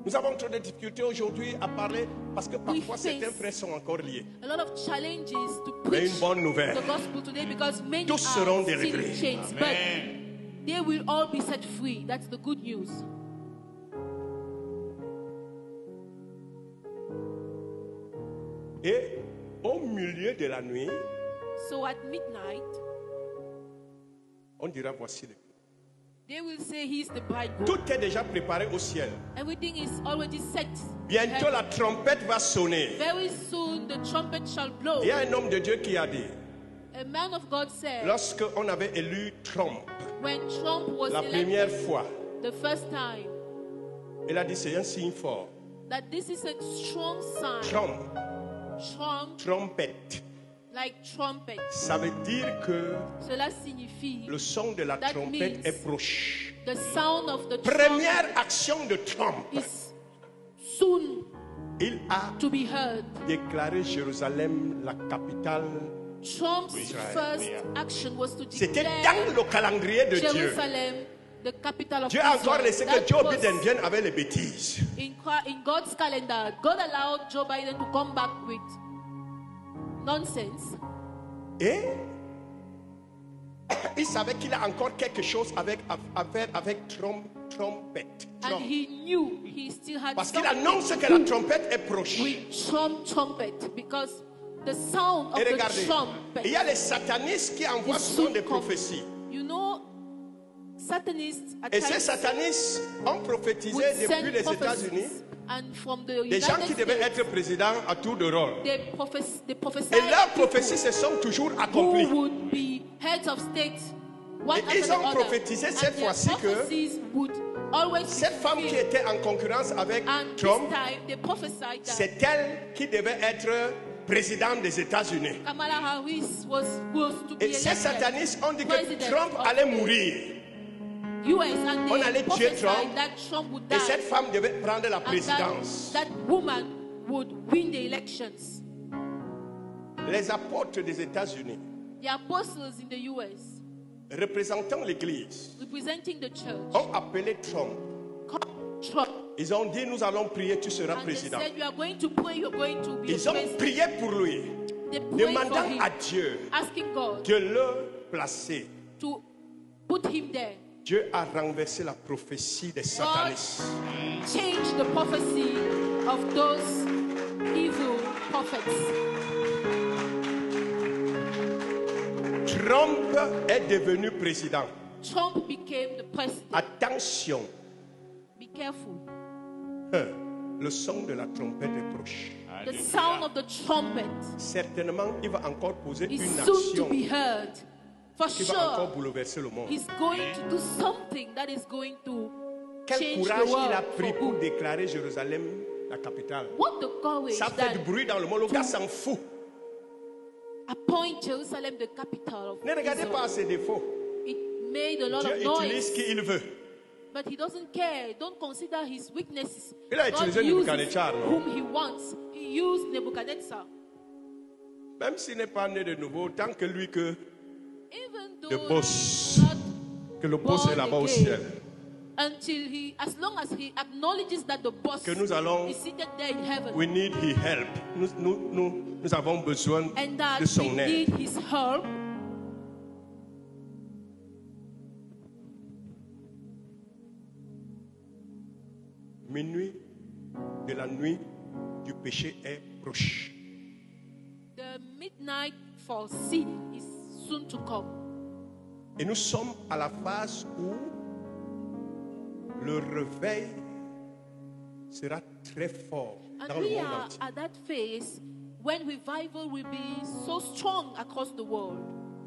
Nous avons trop de difficultés aujourd'hui à parler parce que parfois face certains frères sont encore liés. A lot of challenges to Mais preach une bonne nouvelle. the gospel today because many Tous are seront still délivrés. in chains, but they will all be set free. That's the good news. Et au milieu de la nuit, So at midnight, on dira voici le. they will say he's the bridegroom. Tout est déjà préparé au ciel. Everything is already set. Bientôt la trompette va sonner. Very soon the trumpet shall blow. Il y a un homme de Dieu qui a dit, A man of God said, lorsque on avait élu Trump when Trump was la elected première fois, the first time, il a dit c'est un signe fort. that this is a strong sign. Trump, Strong trompette. like trumpet. Ça veut dire que Cela signifie le son de la That trompette means- est proche. the sound of the Première trumpet action de Trump, is soon il a to be heard. déclaré Jérusalem la capitale. Trump's Israel. first action was to C'était declare dans le calendrier de Dieu. Jerusalem the capital of Dieu a encore Israel. laissé que That Joe was Biden vienne avec les bêtises. in God's calendar. God allowed Joe Biden to come back with nonsense. Et il savait qu'il a encore quelque chose à faire avec trompette. And he knew he still had Parce qu'il something annonce to que la do trompette est proche. with trumpet because the sound of Et the regardez, trumpet il y a les satanistes qui envoient is souvent soon des come. prophéties. You know, Satanists at Et ces times satanistes ont prophétisé would depuis send les États-Unis prophecies, and from the des gens United qui devaient States, être présidents à tour de rôle. they prophesied Et leurs people prophéties se sont toujours who accomplies. would be heads of state one Et after ils the ont other. prophétisé And cette their fois-ci que prophecies would always be Cette femme qui fulfilled. était en concurrence avec And Trump, this time they prophesied that c'est elle qui devait être présidente des États-Unis. Kamala Harris was supposed to be Et ces elected satanistes ont dit que president Trump of allait the mourir. US, and On they allait tuer prophesied Trump. that Trump would Et die cette femme devait prendre la and présidence. that woman would win the elections. Les apôtres des États-Unis, The apostles in the US représentant l'Église, representing the church ont appelé Trump. called Trump, Ils ont dit, nous allons prier, tu seras and they président. said, "You are going to pray. You're going to be a Ils ont president." prié pour lui, They prayed for demandant him, à Dieu asking God de le placer. to put him there. Dieu a renversé la prophétie des satanistes. change the prophecy of those evil prophets. Trump est devenu président. Trump became the president. Attention, Be careful. le son de la trompette est proche. The sound of the trumpet Certainement, il va encore poser is une soon action to be heard. For qui va encore sure, bouleverser le monde. he's going to do something that is going to Quel change courage the il a world pris for pour good. déclarer Jérusalem la capitale. What the courage Ça fait du that bruit dans le monde, le gars s'en fout. appoint Jerusalem the capital of Ne regardez Israel. pas ses défauts. It made a lot Dieu of utilise noise, qui il veut. but he doesn't care. Don't consider his weaknesses. Il a God utilisé uses Nebuchadnezzar, non? whom he wants. He used Nebuchadnezzar. Même s'il n'est pas né de nouveau, tant que lui que Even though le he boss, is not que le boss est born là-bas au again, ciel. until he, as long as he acknowledges that the boss Que nous allons- is seated there in heaven, We need his help. Nous avons besoin and that de we son aide. need his help. Minuit de la nuit du péché est proche. The midnight for sin is soon to come. Et nous sommes à la phase où le réveil sera très fort dans And le we monde are entier. at that phase when revival will be so strong across the world.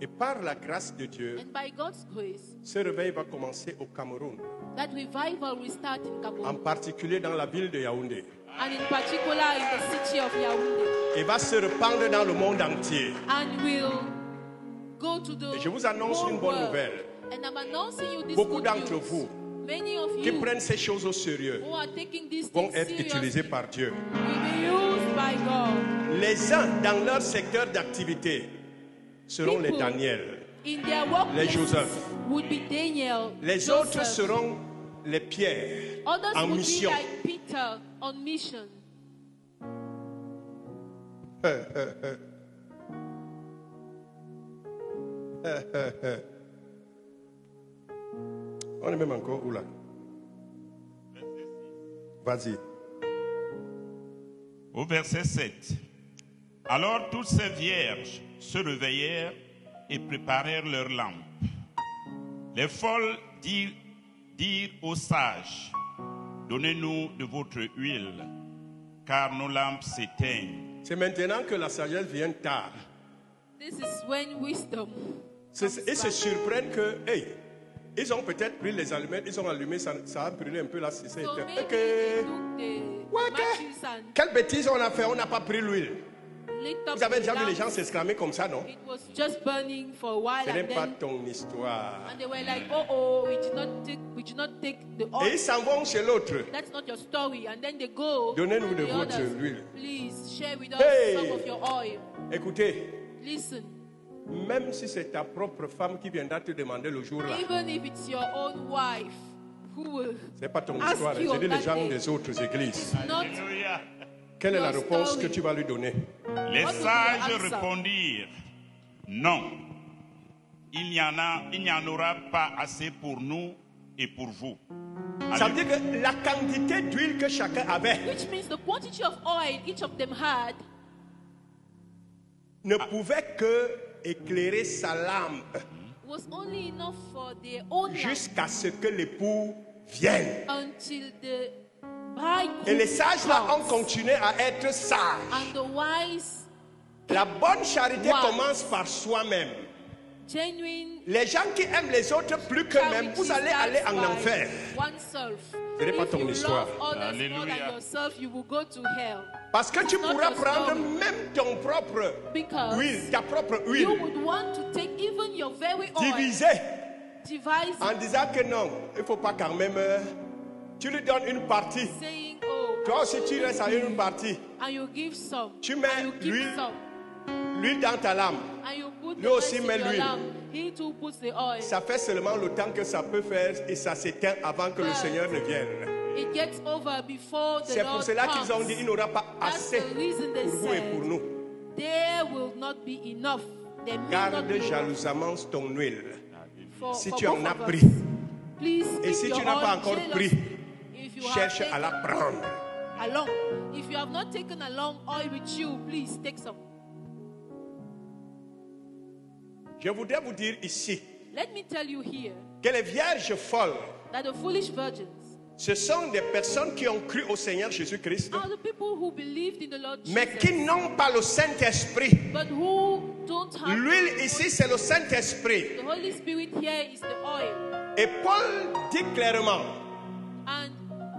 Et par la grâce de Dieu, And by God's grace, ce réveil va commencer au Cameroun, that revival will start in en Cameroon, particulier dans la ville de Yaoundé. and in particular in the city of Yaoundé, Et va se répandre dans le monde entier. and will go to the Et je vous annonce whole une bonne world. nouvelle. And I'm announcing you this Beaucoup good d'entre news. vous Many of qui you prennent ces choses au sérieux who are taking these vont things être seriously utilisés par Dieu. will be used by God. Les uns dans leur secteur d'activité seront les People Daniel. in their Les workplaces Joseph. would be Daniel, Les autres Joseph. seront les Pierre Others en would mission. be like Peter on mission. On est même encore où là? Vas-y. Au verset 7. Alors toutes ces vierges se réveillèrent et préparèrent leurs lampes. Les folles dirent aux sages, donnez-nous de votre huile, car nos lampes s'éteignent. C'est maintenant que la sagesse vient tard. This is when wisdom. Ils se surprennent que, hey, ils ont peut-être pris les allumettes, ils ont allumé, ça a brûlé un peu là, c'est So éteint. maybe Ok. they took the Ouais, matches and Quelle bêtise on a fait, on n'a pas pris l'huile. lit up Vous avez the déjà vu les gens lamps. s'exclamer comme ça, non? It was just burning for a while, Ce n'est and pas then ton histoire. and they were like, "Oh, we did not take the Et oil. ils s'en vont chez l'autre. That's not your story." And then they go. Donnez-nous to de the votre others. huile. Please share with us Hey! some of your oil. Écoutez, Listen, même si c'est ta propre femme qui viendra te demander le jour là, even if it's your own wife who will c'est pas ton ask histoire. you C'est on dit les that gens day, des autres églises. not Alléluia. Quelle est la Your réponse story. que tu vas lui donner? Les What will be sages your answer? répondirent, non, il n'y en aura pas assez pour nous et pour vous. Ça veut dire que la quantité d'huile que chacun avait which means the quantity of oil each of them had ne pouvait que éclairer sa lampe was only enough for their own lamp jusqu'à ce que l'époux vienne. until the bridegroom Et les sages là ont comes. continué à être sages. And the wise, La bonne charité Wow. commence par soi-même. genuine Les gens qui aiment les autres plus qu'eux-mêmes, charity vous allez aller starts en by enfer. oneself. Ce n'est pas If ton you histoire. love others more Alléluia. than yourself, you will go to hell. Parce que tu It's not pourras your prendre story. même ton propre Because huile, ta propre You huile, would want to take even your very oil, divisée, divise en it, disant que non, il ne faut pas quand même. Tu lui donnes une partie. saying, "Oh," Toi aussi, tu restes à une partie. and you give some, Tu mets and you give l'huile. some, L'huile dans ta lampe. and you put Lui the aussi rest in met your l'huile. lamp. He too puts the oil. Ça fait seulement le temps que ça peut faire et ça s'éteint avant que le But Seigneur ne vienne. It gets over before the C'est pour Lord cela qu'ils ont comes. dit il n'y aura pas That's assez the reason they pour vous et said, pour nous. there will not be enough. There may not Garde be enough jalousement ton huile. for Si for tu en both as of us. pris, please Et keep si your tu n'as pas oil encore jealously. pris, If you have cherche à taken la prendre. along, if you have not taken along oil with you, please take some. Je voudrais vous dire ici Let me tell you here que les vierges folles, that the foolish virgins ce sont des personnes qui ont cru au Seigneur Jésus-Christ, are the people who believed in the Lord mais qui Jesus, n'ont pas le Saint-Esprit. but who don't have L'huile ici, c'est le Saint-Esprit. the Holy Spirit. Here is the oil. Et Paul dit clairement And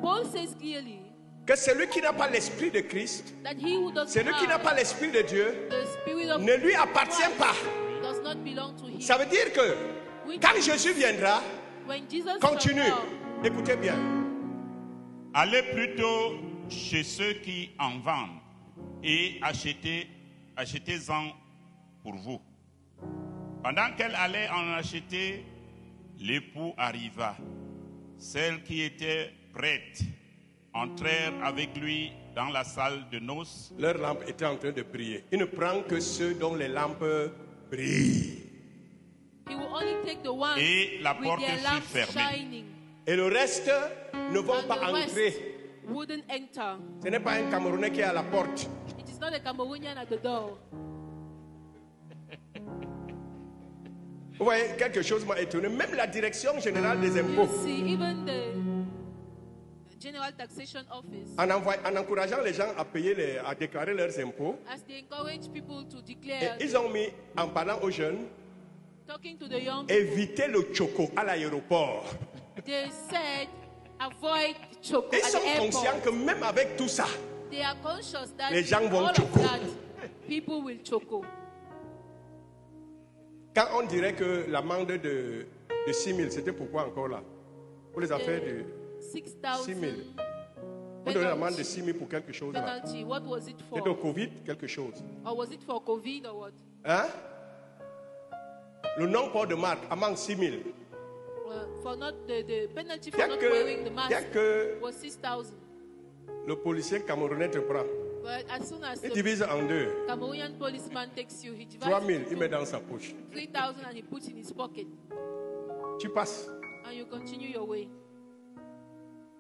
Paul says clearly que celui qui n'a pas l'Esprit de Christ, that he who does celui qui n'a not pas have l'Esprit de Dieu, the Spirit of ne lui appartient Christ pas. does not belong to him. Ça veut dire que Which quand Jésus viendra, when Jesus continue. shall come, Écoutez bien. Allez plutôt chez ceux qui en vendent et achetez-en pour vous. Pendant qu'elle allait en acheter, l'époux arriva. Celles qui étaient prêtes entrèrent avec lui dans la salle de noces. Leur lampe était en train de briller. Il ne prend que ceux dont les lampes brillent. he will only take the ones Et la with porte their fut lamps fermée. shining, Et le reste ne vont and pas the rest entrer. wouldn't enter. Ce n'est pas un Camerounais qui est à la porte. It is not a Cameroonian at the door. Vous voyez, quelque chose m'a étonné. Même la direction générale des You impôts, see, even the General Taxation Office, en encourageant les gens à payer, à déclarer leurs impôts, as they encourage people to et declare, ils ont mis, en parlant aux jeunes, talking to the young, éviter le choco à l'aéroport. they said, avoid choco Ils at sont the conscients airport. que même avec tout ça, They are conscious that les gens with vont all choco. of that, people will choco. quand on dirait que l'amende de 6 000, c'était pourquoi encore là? Pour les affaires de 6,000 6 000. On donnait l'amende de 6 000 pour quelque chose là. penalty. What was it C'était au for? Covid, quelque chose. Or was it for COVID or what? Hein? Le non-port de marque, amende 6 000. For not the penalty Il for y a not que- wearing the il y a mask que was 6,000. le policier camerounais te prend. But as soon as Il the divise en deux. Cameroonian policeman takes you, he 3 divides 000, it il met into dans sa poche. 3,000 and he puts in his pocket, Tu passes. and you continue your way.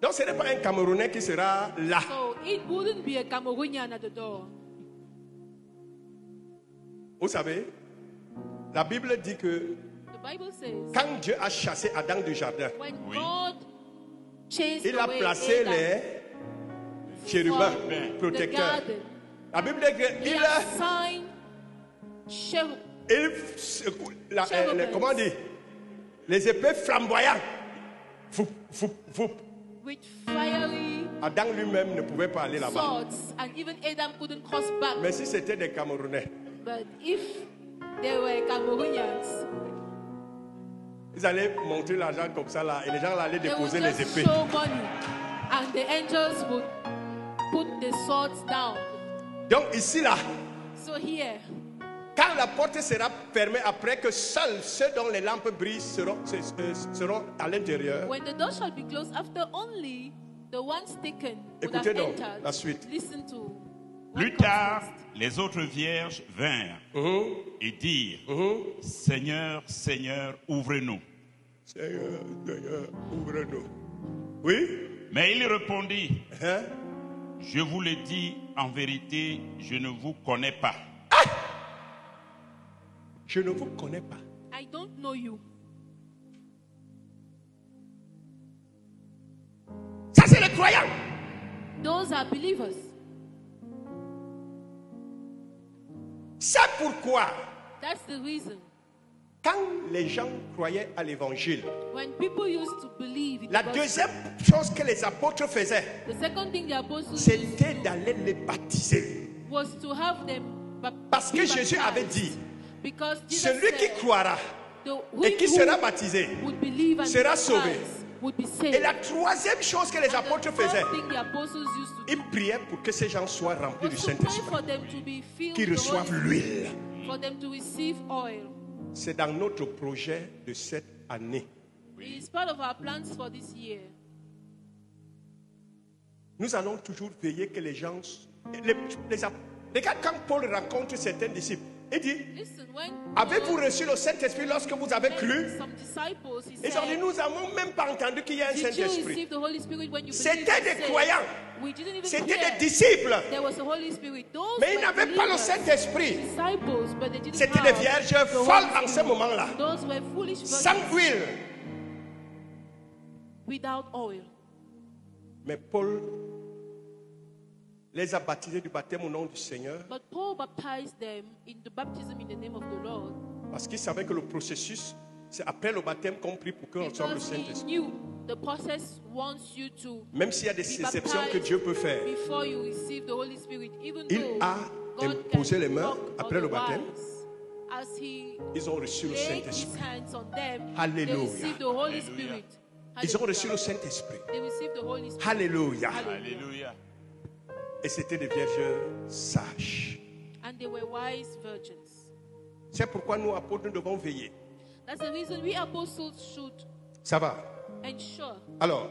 Donc ce n'est pas un Camerounais qui sera là. So it wouldn't be a Cameroonian at the door. Vous savez, la Bible dit que The Bible says quand Dieu a chassé Adam du jardin, when Oui. God chased il a away placé Adam les chérubins from the protecteurs. garden, La Bible dit he qu'il assigned cherub, comment dire, les épées flamboyantes. Foup, foup, foup. with fiery Adam lui-même ne pouvait pas aller là-bas. swords, and even Adam couldn't cross back. Mais si c'était des Camerounais, But if they were Cameroonians, ils allaient monter l'argent comme ça là et les gens là allaient they would déposer les just épées. show money, and the angels would put the swords down. Donc ici là, So here, quand la porte sera fermée après que seuls ceux dont les lampes brillent seront à l'intérieur, when the door shall be closed, after only the ones taken would have Écoutez donc entered. la suite. Listen to what Plus comes tard, next. les autres vierges vinrent et dirent, Seigneur, Seigneur, ouvre-nous. Seigneur, Seigneur, ouvre-nous. Oui? Mais il répondit, Hein? je vous le dis en vérité, je ne vous connais pas. Je ne vous connais pas. I don't know you. Ça, c'est les croyants. Those are believers. C'est pourquoi, That's the reason. quand les gens croyaient à l'évangile, When people used to believe in la the gospel, deuxième chose que les apôtres faisaient, the second thing the apostles used c'était d'aller les baptiser. was to have them Parce que be Jésus avait baptized. dit, Because Jesus celui qui said, croira the et qui who sera baptisé would believe and sera be sauvé. baptized would be saved. Et la troisième chose que les And apôtres the faisaient, third thing the apostles used to do ils priaient pour que ces gens soient remplis was du to pray Saint-Esprit, for them to be filled qu'ils with the Holy reçoivent Spirit, l'huile. for them to receive oil. C'est dans notre projet de cette année. It is part of our plans for this year. Nous allons toujours veiller que les gens... Regarde quand Paul rencontre certains disciples. Il dit, Listen, when avez-vous reçu le Saint-Esprit lorsque vous avez cru? some disciples, he Ils ont dit, said, nous n'avons même pas entendu qu'il y a un did you Saint-Esprit. receive the Holy Spirit when you believed? C'était They des said, croyants. we didn't even C'était hear des disciples. there was a Holy Spirit. Those Mais ils were n'avaient pas le believers, Saint-Esprit. disciples, but they didn't C'était have des vierges the Holy folles en ce Spirit. moment-là. Those were foolish Sans virgins huile. without oil. Mais Paul les a baptisés du baptême au nom du Seigneur But Paul baptized them in the baptism in the name of the Lord parce qu'il savait que le processus, c'est après le baptême qu'on prie pour qu'on reçoive le because he Saint-Esprit. knew the process wants you to Même s'il y a des be exceptions que baptized Dieu peut faire, before you receive the Holy Spirit, even il though a God imposé can les mains work après le baptême. otherwise. As he Ils ont reçu le laid his Saint-Esprit. hands on them, Alléluia. they received the Holy Spirit. Ils ont Hallelujah. reçu le Saint-Esprit. They received the Holy Spirit. Alléluia. Alléluia. Et c'était des vierges sages. And they were wise virgins. C'est pourquoi nous, apôtres, nous devons veiller. That's the reason we apostles should Ça va? ensure. Alors,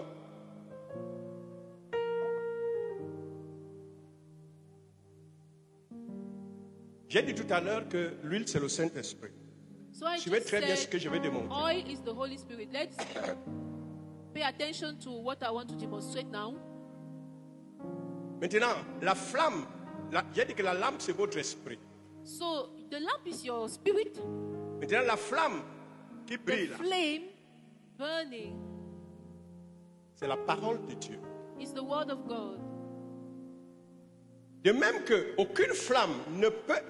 j'ai dit tout à l'heure que l'huile, c'est le Saint-Esprit. So I Je vais just très bien ce said, que je vais démontrer. oil is the Holy Spirit. Let's pay attention to what I want to demonstrate now. Maintenant, la flamme, j'ai dit que la lampe, c'est votre esprit. So the lamp is your spirit, Maintenant, la flamme qui the brille, là, flame burning c'est la parole de Dieu. is the word of God. De même qu'aucune flamme ne peut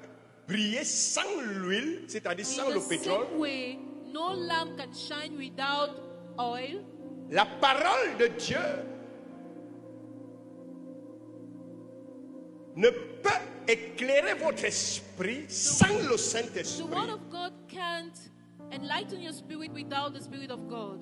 briller sans l'huile, c'est-à-dire sans In le the pétrole, same way, no lamp can shine without oil. la parole de Dieu ne peut éclairer votre esprit sans le The word Saint-Esprit. of God can't enlighten your spirit without the Spirit of God.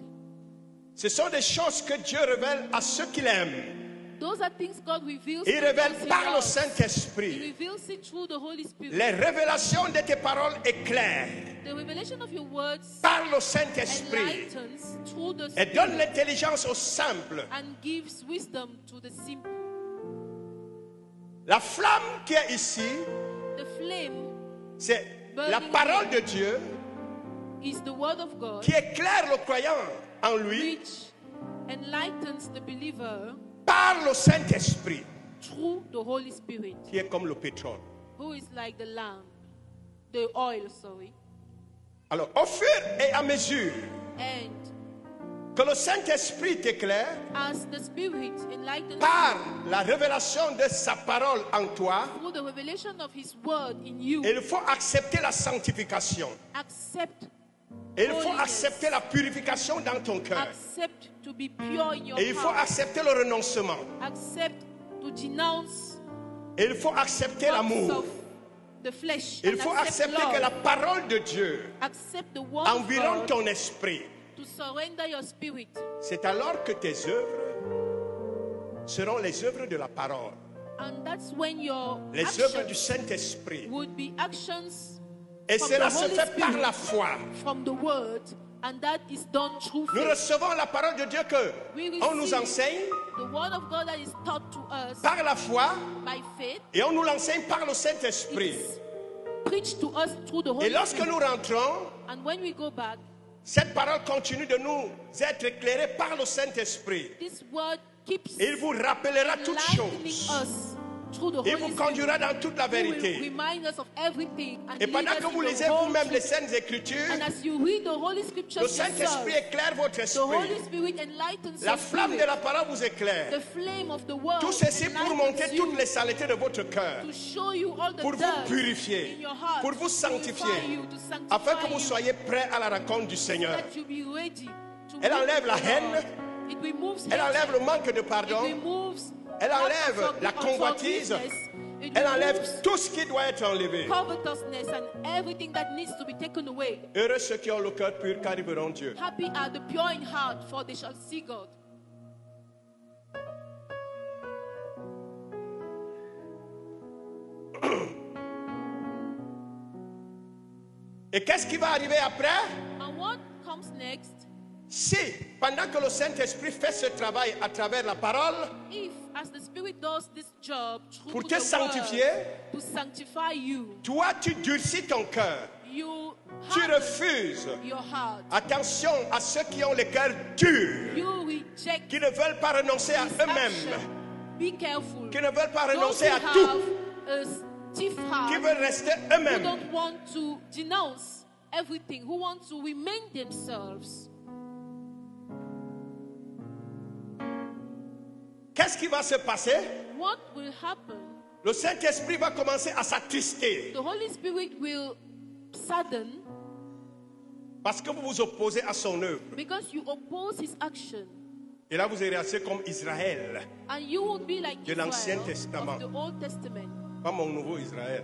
Ce sont des choses que Dieu révèle à ceux qu'il aime. Those are things God reveals. Il to révèle those he par le loves. He Saint-Esprit. reveals it through the Holy Spirit. Les révélations de tes paroles éclairent The revelation of your words par le Saint-Esprit enlightens through the et donne Spirit l'intelligence aux simples. and gives wisdom to the simple. La flamme qui est ici, The flame c'est la parole de Dieu is the word of God, qui éclaire le croyant en lui which enlightens the believer par le Saint-Esprit, through the Holy Spirit, qui est comme le pétrole. who is like the lamp, the oil, sorry. Alors, au fur et à mesure And que le Saint-Esprit t'éclaire as the Spirit enlightens par you la révélation de sa parole en toi, through the revelation of His word in you, il faut accepter la sanctification. accept, Il faut Holiness. accepter la purification dans ton cœur. accept to be pure in your Et il faut heart, accepter le renoncement. accept to denounce Et il faut accepter works l'amour. of the flesh, Il and faut accept accepter que la love, parole de Dieu accept the word of environne God, ton esprit. to surrender your spirit. C'est alors que tes œuvres seront les œuvres de la parole. And that's when your Les œuvres du actions Saint-Esprit. would be actions Et from cela the se Holy fait par Spirit, la foi. from the word, and that is done through Nous faith. recevons la parole de Dieu que We on nous receive enseigne the word of God that is taught to us par la foi by faith. et on nous l'enseigne par le Saint-Esprit. It's preached to us through the Et Holy lorsque Spirit. nous rentrons, And when we go back, cette parole continue de nous être éclairée par le Saint-Esprit. this word keeps Il vous rappellera toutes enlightening choses. us through the Il Holy vous Spirit. conduira dans toute la Who will vérité. remind us of everything and Et lead pendant us que in vous the lisez whole vous-même les truth. Saintes Écritures, And as you read the Holy le Scriptures Saint-Esprit yourself, éclaire votre the Holy esprit. Spirit enlightens La your flamme de spirit. la parole vous éclaire. The flame of the word Tout ceci pour enlightens montrer you, toutes les saletés de votre cœur, to show you all the pour vous dirt purifier, in your heart, pour vous to purify sanctifier, you, to sanctify afin que vous you, soyez prêts à la rencontre du Seigneur. that you be ready to Elle meet enlève la the Lord. haine, It removes elle enlève hatred. le manque de It pardon, removes elle enlève lack of la convoitise, unforgiveness. It elle removes enlève tout ce qui doit être enlevé. covetousness and everything that needs to be taken away. Heureux ceux qui ont le cœur pur, car ils verront Dieu. Happy are the pure in heart, for they shall see God. Et qu'est-ce qui va arriver après? And what comes next? Si, pendant que le Saint-Esprit fait ce travail à travers la parole, If, as as the Spirit does this job through pour the te word, sanctifier, to sanctify you, toi tu durcis ton cœur. you Tu harden refuses. your heart. Attention à ceux qui ont le cœur dur, You reject qui ne veulent pas renoncer à this eux-mêmes, action. Be careful. qui ne veulent pas Those renoncer who à tout, have a stiff qui heart, veulent rester who eux-mêmes. don't want to denounce everything, who want to remain themselves. Qu'est-ce qui va se passer? What will happen? Le Saint-Esprit va commencer à s'attrister The Holy Spirit will sadden parce que vous vous opposez à son œuvre. because you oppose his action. Et là, vous irez assez comme Israël, And you will be like De l'Ancien Israel Testament. of the Old Testament. pas mon nouveau Israël.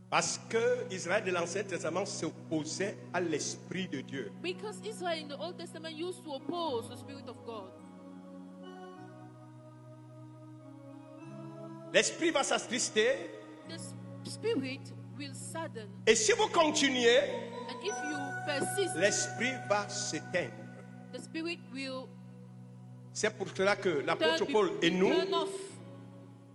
Parce que Israël de l'Ancien Testament s'opposait à l'Esprit de Dieu. Because Israel in the Old Testament used to oppose the Spirit of God. L'Esprit va s'attrister. The Spirit will sadden. Et si vous continuez, And if you persist, l'Esprit va s'éteindre. the Spirit will C'est pour cela que l'apôtre turn, Paul et nous, turn off.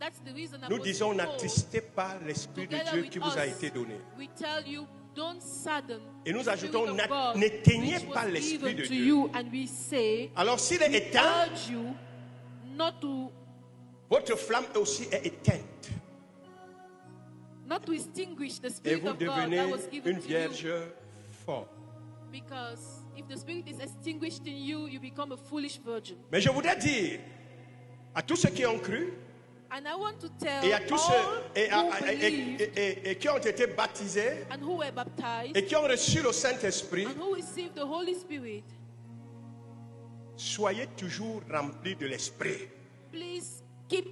That's the reason nous Apostle disons, Paul, n'attristez pas l'Esprit de together Dieu with qui vous us, a été donné. we tell you, don't sadden Et nous the ajoutons, Spirit of God, n'éteignez which pas was l'Esprit given de to Dieu. you, and we say, Alors s'il est we éteint, urge you not to votre flamme aussi est éteinte. extinguish the Et Spirit vous of God devenez that was given une to vierge you. forte. Because if the Spirit is extinguished in you, you become a foolish virgin. Mais je voudrais dire à tous ceux qui ont cru And I want to tell et à tous all ceux who believed et qui ont été baptisés and who were baptized et qui ont reçu le Saint-Esprit, and who received the Holy Spirit, soyez toujours remplis de l'Esprit. please keep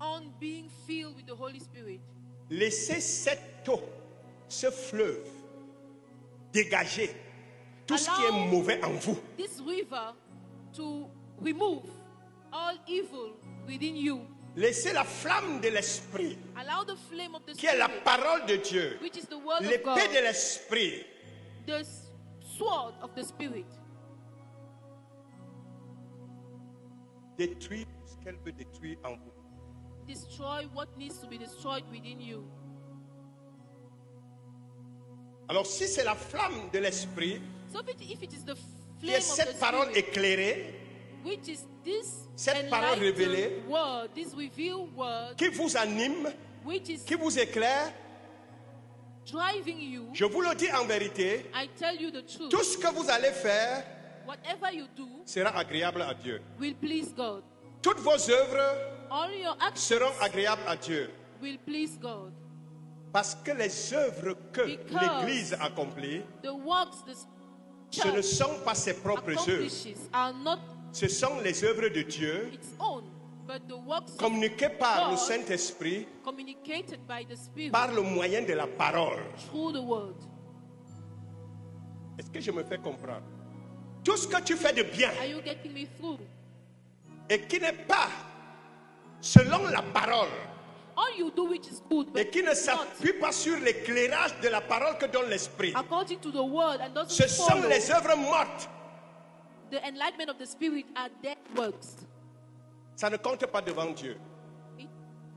on being filled with the Holy Spirit. Laissez cette eau, ce fleuve, dégager tout ce qui est Allow mauvais en vous. this river to remove all evil within you. Laissez la flamme de l'Esprit, Allow the flame of the qui est la Spirit, parole de Dieu, which is the word of l'épée God, de l'Esprit, the sword of the Spirit, détruire ce qu'elle veut détruire en vous. destroy what needs to be destroyed within you. Alors si c'est la flamme de l'Esprit, So if it is the qui flame est of the cette parole Spirit, éclairée, which is this cette parole révélée, enlightened word, this revealed word, qui vous anime, which is qui vous éclaire, driving you, je vous le dis en vérité, I tell you the truth. tout ce que vous allez faire Whatever you do sera agréable à Dieu. will please God. Toutes vos œuvres All your actions seront agréables à Dieu. will please God. Parce que les œuvres que Because l'Église accomplit, The works the ce ne church sont pas ses propres œuvres. accomplishes are not Ce sont les œuvres de Dieu its own, but the works of communiquées par le God Saint-Esprit communicated by the Spirit par le moyen de la parole. through the word. Est-ce que je me fais comprendre? Tout ce que tu fais de bien Are you getting me through? et qui n'est pas selon la parole All you do which is good, et but qui ne not s'appuie pas sur l'éclairage de la parole que donne l'Esprit, according to the word and doesn't ce sont follow les œuvres mortes. the enlightenment of the Spirit are dead works. Ça ne compte pas devant Dieu. It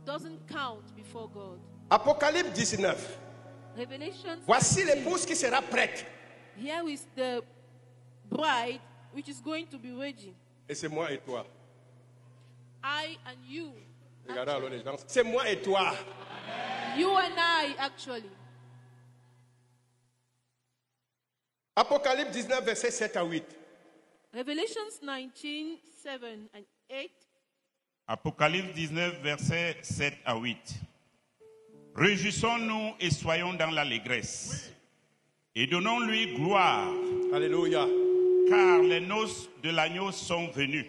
doesn't count before God. Apocalypse 19. Revelation. Voici 19. l'épouse qui sera prête. Here is the bride which is going to be ready. Et c'est moi et toi. I and you. Regardez alors les gens. C'est moi et toi. You and I actually. Apocalypse 19, versets 7 à 8. Revelations 19, 7 and 8. Apocalypse 19, versets 7 à 8. Réjouissons-nous et soyons dans l'allégresse. Et donnons-lui gloire, Alléluia. car les noces de l'agneau sont venues.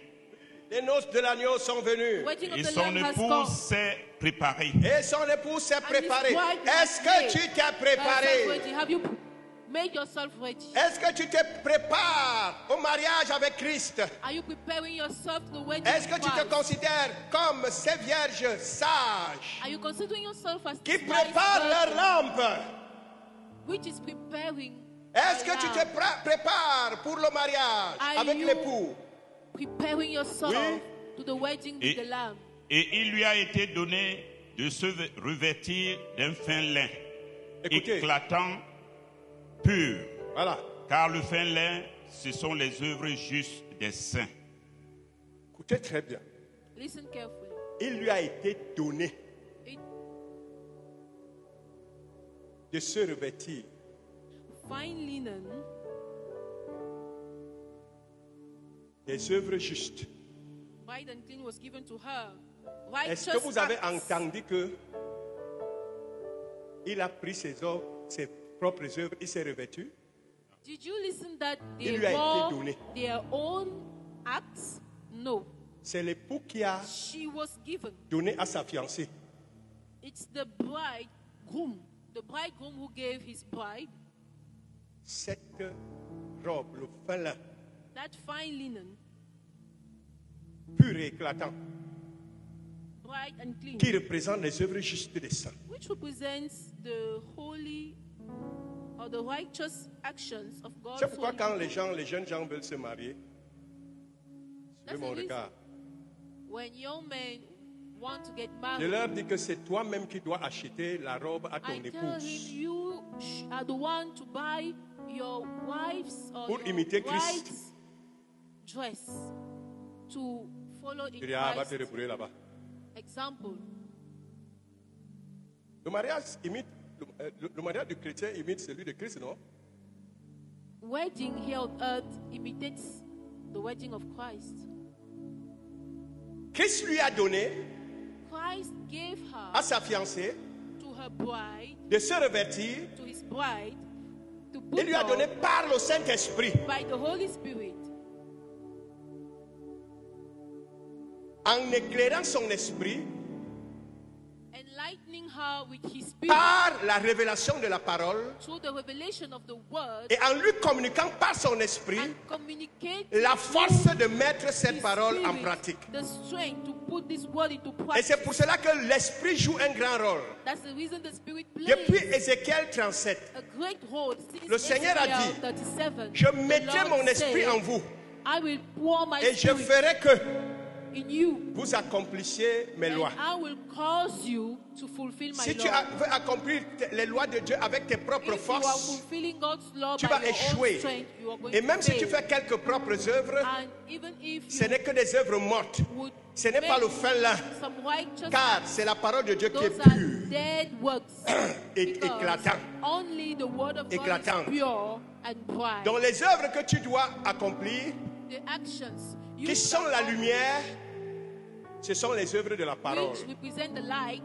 Les noces de l'agneau sont venues. Wedding of Et the son Lamb has épouse come. s'est préparée. Et son épouse s'est préparée. bride has Est-ce que tu t'es Yourself préparé? ready. Have you made yourself ready? Est-ce que tu te prépares au mariage avec Christ? Are you preparing yourself to the wedding Est-ce que of tu te Christ? considères comme ces vierges sages Are you considering yourself as qui this wise préparent leur virgin lampe? which is preparing Est-ce que tu te prépares pour le mariage Are avec you l'époux? preparing yourself Oui. to the wedding with the Lamb? Et il lui a été donné de se revêtir d'un fin lin, Écoutez. éclatant, pur. Voilà. Car le fin lin, ce sont les œuvres justes des saints. Écoutez très bien. Listen carefully. Il lui a été donné It, de se revêtir fine linen, des œuvres justes. white and clean, was given to her. Est-ce Righteous que vous avez acts. entendu que il a pris ses propres œuvres, il s'est revêtu? Did you listen that Il they lui a été wore donné. their own acts? No. C'est l'époux qui a She was given. donné à sa fiancée. It's the bridegroom who gave his bride Cette robe, le fin lin, that fine linen, pur et éclatant, bright and clean, qui représente les œuvres justes des saints. which represents the holy or the righteous actions of God's C'est pourquoi holy quand people. les jeunes gens veulent se marier, That's suivez mon the reason. regard, When young men want to get je married, leur dis que c'est toi-même qui dois acheter la robe à ton I tell épouse. him you are the one to buy your wife's or Pour your imiter Christ. bride's dress to follow in Tu dis, ah, va te Christ's rebrouiller là-bas. example. Le mariage imite, le mariage du chrétien imite celui de Christ, non? Wedding here on earth imitates the wedding of Christ. Christ lui a donné Christ gave à her sa fiancée to her bride, de se revêtir. to his bride, to Il put lui a donné on par le Saint-Esprit, by the Holy Spirit, en éclairant son esprit, enlightening her with his spirit par la révélation de la parole, through the revelation of the word, et en lui communiquant par son esprit and communicate la force de mettre cette his parole en spirit, pratique. the strength to put this word into Et practice. c'est pour cela que l'esprit joue un grand rôle. That's the reason the Spirit Depuis plays Ézéchiel 37, a great role. Since Le Seigneur a Ezekiel dit, 37, je the mettrai Lord mon esprit said, en vous I will pour my et je spirit ferai que in you, vous accomplissiez mes and lois. I will cause you to fulfill my Si tu law. veux accomplir les lois de Dieu avec tes propres If you are forces, fulfilling God's law tu by vas your own échouer. strength, you are going Et to même si fail. tu fais quelques propres œuvres, And even if ce you n'est que des œuvres mortes. would Ce n'est pas make le fin lin, some righteous car acts, c'est la parole de Dieu qui est those are pure dead works. et Because éclatant. only the word of God Éclatante. is pure and bright. Donc les œuvres que tu dois accomplir, The actions you qui sont la perform, lumière, ce sont les œuvres de la parole. which represent the light,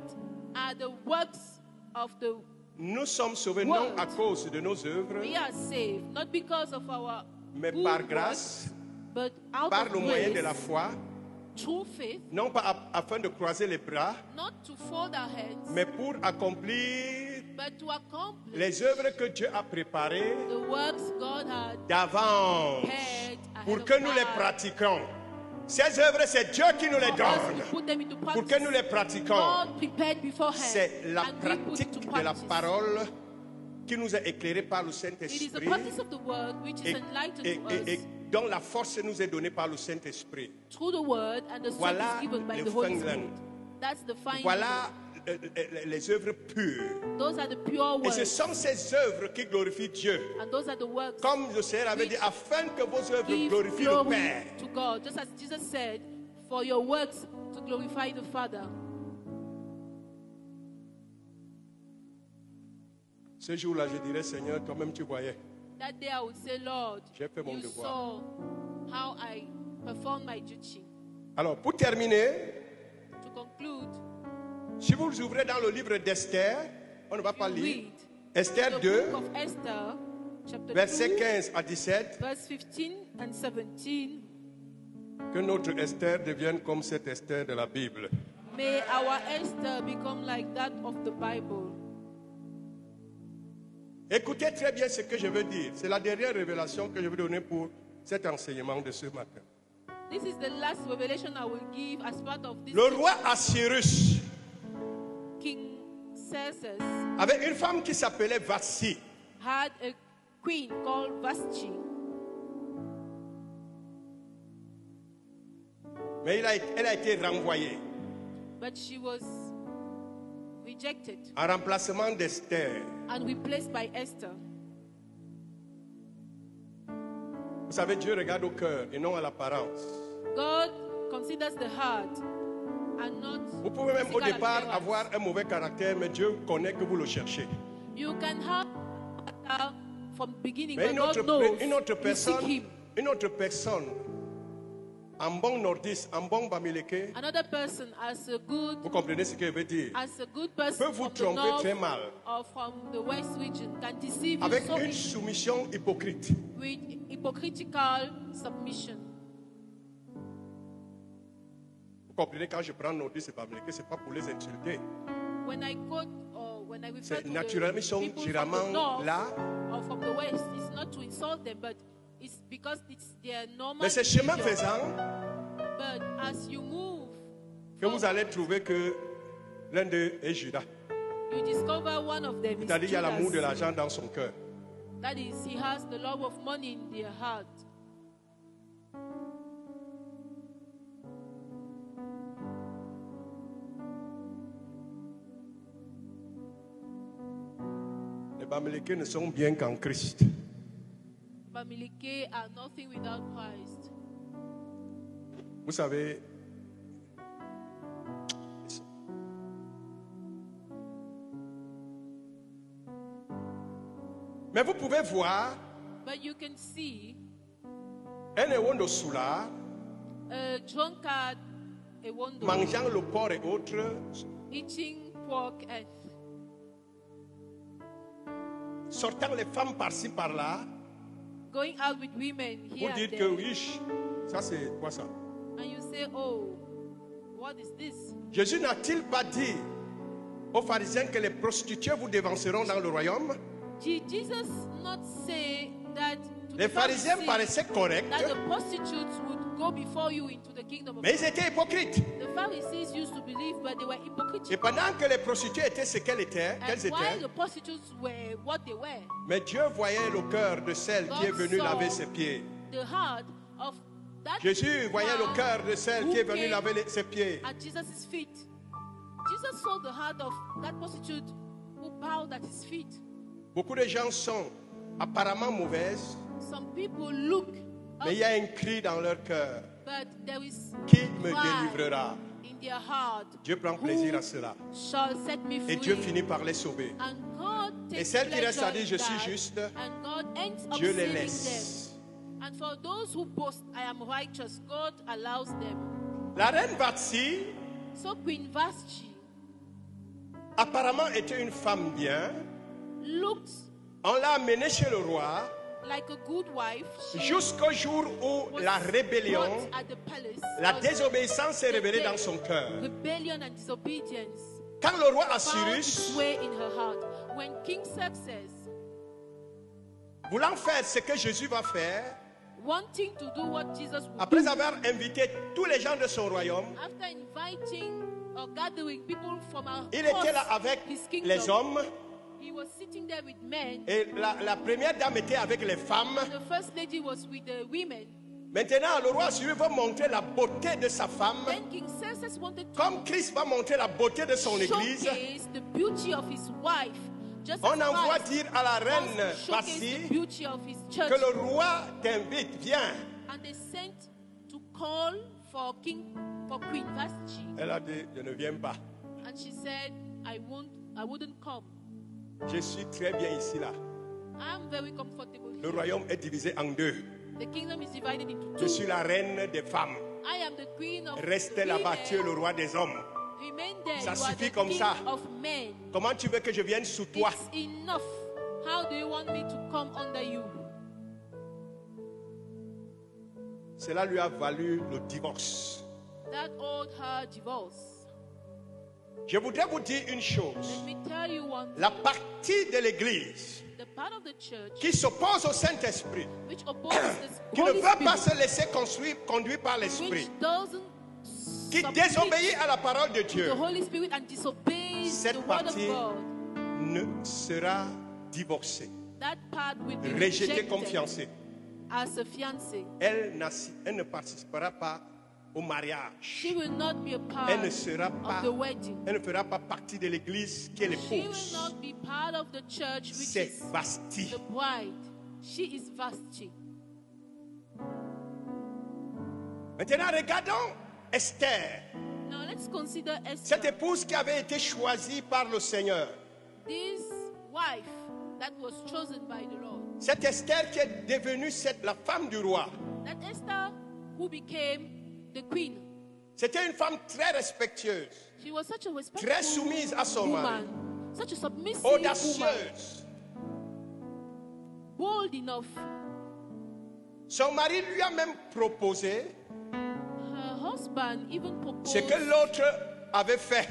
are the works of the. Nous sommes sauvés non à cause de nos œuvres, We are saved not because of our mais good par works, grâce, but out par of le moyen de grace, la foi, through faith, non pas afin de croiser les bras, not to fold our hands, mais pour accomplir but to accomplish les œuvres que Dieu a préparées the works God had d'avance prepared ahead pour of que nous les time. pratiquions. Ces œuvres, c'est Dieu qui nous les For us to donne put them into pour practice. que nous les pratiquions. God prepared beforehand, C'est la and we put it pratique to de la practice. parole qui nous est éclairée par le It is the Saint-Esprit practice of the word which is et, enlightened et- to et- et us dont la force nous est donnée par le Saint-Esprit. through the word, and the strength Voilà is given by le the Holy fin Spirit. lin. That's the fine. Voilà les œuvres pures. Those are the pure Et ce words, sont ces œuvres qui glorifient Dieu. and those are the works Comme le Seigneur avait dit, which afin que vos œuvres give glorifient le glory Père. to God, just as Jesus said, for your works to glorify the Father. Ce jour-là, je dirais, Seigneur, toi-même tu voyais. That day I would say, Lord, J'ai fait mon you devoir. saw how I performed my duty. Alors, pour terminer, To conclude, si vous ouvrez dans le livre d'Esther, on ne va pas you lire. read Esther the 2, book of Esther, chapter versets 2, 15 à 17. verse 15 and 17. Que notre Esther devienne comme cette Esther de la Bible. May our Esther become like that of the Bible. Écoutez très bien ce que je veux dire. C'est la dernière révélation que je veux donner pour cet enseignement de ce matin. This is the last revelation I will give as part of this. Le roi Assyrus King Xerxes avait une femme qui s'appelait Vasti. had a queen called Vashti. Mais elle a été renvoyée But she was rejected en remplacement d'Esther. and replaced by Esther. Vous savez, Dieu regarde au cœur et non à l'apparence. God considers the heart and not Vous pouvez même au physical départ appearance. avoir un mauvais caractère, mais Dieu connaît que vous le cherchez. You can have from the beginning, Mais but God knows une autre you seek Him. personne, en bon nordiste, en bon bamileke, Another person, as a good vous comprenez ce que je veux dire, person peut vous from the tromper north très mal or from the west region, can deceive you avec so une easily soumission hypocrite. with hypocritical submission. Vous comprenez, quand je prends nordiste et bamileke, ce n'est pas pour les insulter. When I quote or when I refer C'est to naturellement, ils the sont people from généralement the north là. or from the west, it's not to insult them, but it's because it's their normal Mais c'est chemin behavior. faisant But as you move, que vous allez trouver que l'un d'eux est Judas. you discover one of them is C'est-à-dire, il y a l'amour de Judas. l'argent dans son cœur. That is, he has the love of money in their heart. Les Bamileke ne sont bien qu'en Christ. Bamileke are nothing without Christ. Vous savez, mais vous pouvez voir But you can see un Ewondo Soula a drunkard, a wonder, mangeant le porc et autres, eating pork and sortant les femmes par-ci par-là, going out with women pour here and dire que there. oui, ça c'est quoi ça? And you say, oh, what is this? Jésus n'a-t-il pas dit aux pharisiens que les prostituées vous devanceront dans le royaume? Did Jesus not say that to Les the pharisiens Pharisees paraissaient corrects, that the prostitutes would go before you into the kingdom of mais God? ils étaient hypocrites. The Pharisees used to believe, but they were Et hypocritical. pendant que les prostituées étaient ce qu'elles étaient, And while the prostitutes were what they were, mais Dieu voyait le cœur de celle qui est venue laver ses pieds. the heart of that Jésus voyait le man cœur de celle who qui est venue came laver ses pieds. at Jesus' feet. Jesus saw the heart of that prostitute who bowed at his feet. Beaucoup de gens sont apparemment mauvaises, Some people look mais il y a un cri dans leur cœur. but there is Qui me pride délivrera? in their heart. Dieu prend plaisir à cela. Shall set me free. Et Dieu finit par les sauver. And God takes Et celles qui restent à pleasure dire, in je suis that, juste, and God ends up Dieu les saving laisse. them. And for those who boast, I am righteous, God allows them. La reine Vashti, So Queen Vashti apparemment, était une femme bien. looked On l'a amenée chez le roi like a good wife. She jusqu'au jour où was la rébellion, brought at the palace. la As désobéissance s'est the révélée day- dans son cœur. Rebellion and disobedience Quand le roi found its Assyrus, way in her heart. When King Success, voulant faire ce que Jésus va faire, wanting to do what Jesus would après do, avoir invité tous les gens de son royaume, after inviting or gathering people from il était là across avec his kingdom, les hommes he was sitting there with men. et la première dame était avec les femmes. The first lady was with the women. Maintenant, le roi Assyrus veut montrer la beauté de sa femme, Then King Xerxes wanted to comme Christ va montrer la beauté de son église. showcase the beauty of his wife. Just On as envoie Christ dire à la wants reine to showcase Vashti the beauty of his church. que le roi t'invite, viens. And they sent to call for Queen Vashti. Elle a dit, je ne viens pas. And she said, I wouldn't come. Je suis très bien ici là. I'm very comfortable Le here. royaume est divisé en deux. The kingdom is divided into Je two. suis la reine des femmes. I am the queen of Restez là-bas, women. tu es le roi des hommes. Remain there. Ça You are suffit the comme king ça. of men. Comment tu veux que je vienne sous toi? It's enough. How do you want me to come under you? Cela lui a valu le divorce. That owed her divorce. Je voudrais vous dire une chose. Let me tell you one thing. La partie de l'église The part of the church qui s'oppose au Saint-Esprit, which opposes the qui ne Holy veut pas Spirit, se laisser conduire par l'Esprit, which doesn't qui submit désobéit à la parole de to Dieu, the Holy Spirit and disobeys cette the word of partie God, ne sera divorcée. that part will be rejetée comme rejected fiancée. as a fiancé. Elle ne participera pas au mariage. She will not be a part Elle ne sera pas, of the wedding. elle ne fera pas partie de l'église qui est She will l'épouse. not be part of the church which C'est is Vasti. the bride. She is Vashti. Maintenant, regardons Esther, Now let's consider Esther, cette épouse qui avait été choisie par le Seigneur. this wife that was chosen by the Lord. Cette Esther qui est devenue la femme du roi. That Esther who became the queen. C'était une femme très respectueuse, She was such a respectful très soumise à son mari, woman, such a submissive woman, audacieuse. bold enough. Son mari lui a même proposé Her husband even proposed ce que l'autre avait fait.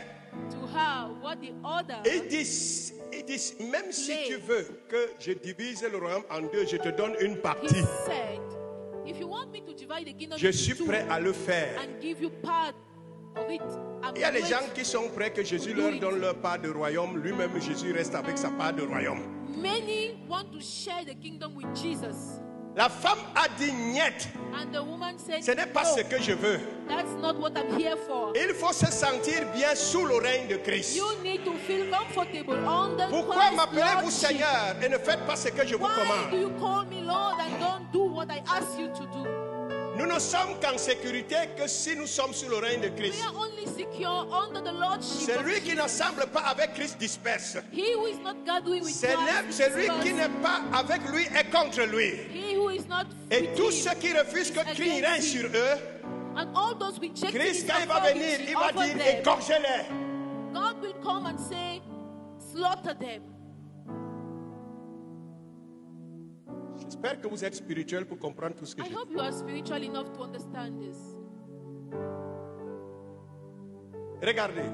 to her what the other. Et il dit, même si tu veux que je divise le royaume en deux, je te donne une He partie. said, if you want me to divide the kingdom Je into suis two prêt à le faire. and give you part of it, I'm Il y a des ready. gens qui sont prêts que Jésus leur donne leur part de royaume. Lui-même, Jésus reste avec sa part de royaume. Many want to share the kingdom with Jesus. La femme a dit niet. And the woman said, Ce n'est pas no, ce que je veux. that's not what I'm here for. Il faut se sentir bien sous le règne de Christ. You need to feel comfortable under Pourquoi Christ's m'appelez-vous lordship. Seigneur et ne faites pas ce que je vous Why do commande? you call me Lord and don't do what I ask you to do? Nous ne sommes qu'en sécurité que si nous sommes sous le règne de We Christ. are only secure under the lordship of Celui qui Jesus. n'assemble pas avec Christ disperse. He who is not gathering with Celui Christ, qui n'est pas avec lui est contre lui. he who is not Et with tous him, ceux qui refusent que Christ règne sur eux, and all those rejecting Christ, his quand il va venir, authority il va over dire them, égorgez-les. God will come and say, slaughter them. J'espère que vous êtes spirituel pour comprendre tout ce que I je dis. hope you are spiritual enough to understand this. Regardez,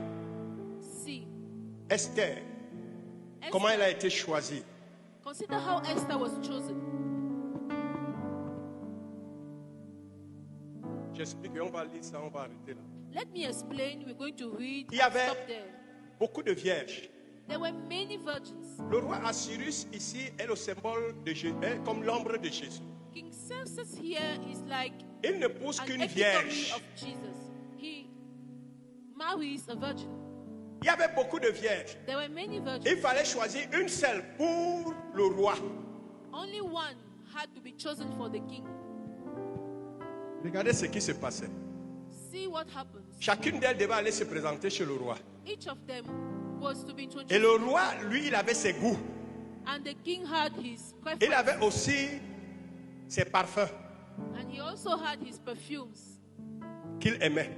See, Esther, comment elle a été choisie. consider how Esther was chosen. J'explique et on va lire ça, on va arrêter là. Let me explain. We're going to read Il y and avait stop there. beaucoup de vierges. There were many virgins. Le roi Assyrus ici est le symbole de Jésus, comme l'ombre de Jésus. King Xerxes here is like Il ne pousse an qu'une epitome vierge. of Jesus. He marries a virgin. Il y avait beaucoup de vierges. There were many virgins. Il fallait choisir une seule pour le roi. Only one had to be chosen for the king. Regardez ce qui se passait. See what happens. Chacune d'elles devait aller se présenter chez le roi. Each of them was to be introduced. Et le roi, lui, il avait ses goûts. And the king had his Il preference. avait aussi ses parfums And he also had his perfumes. qu'il aimait.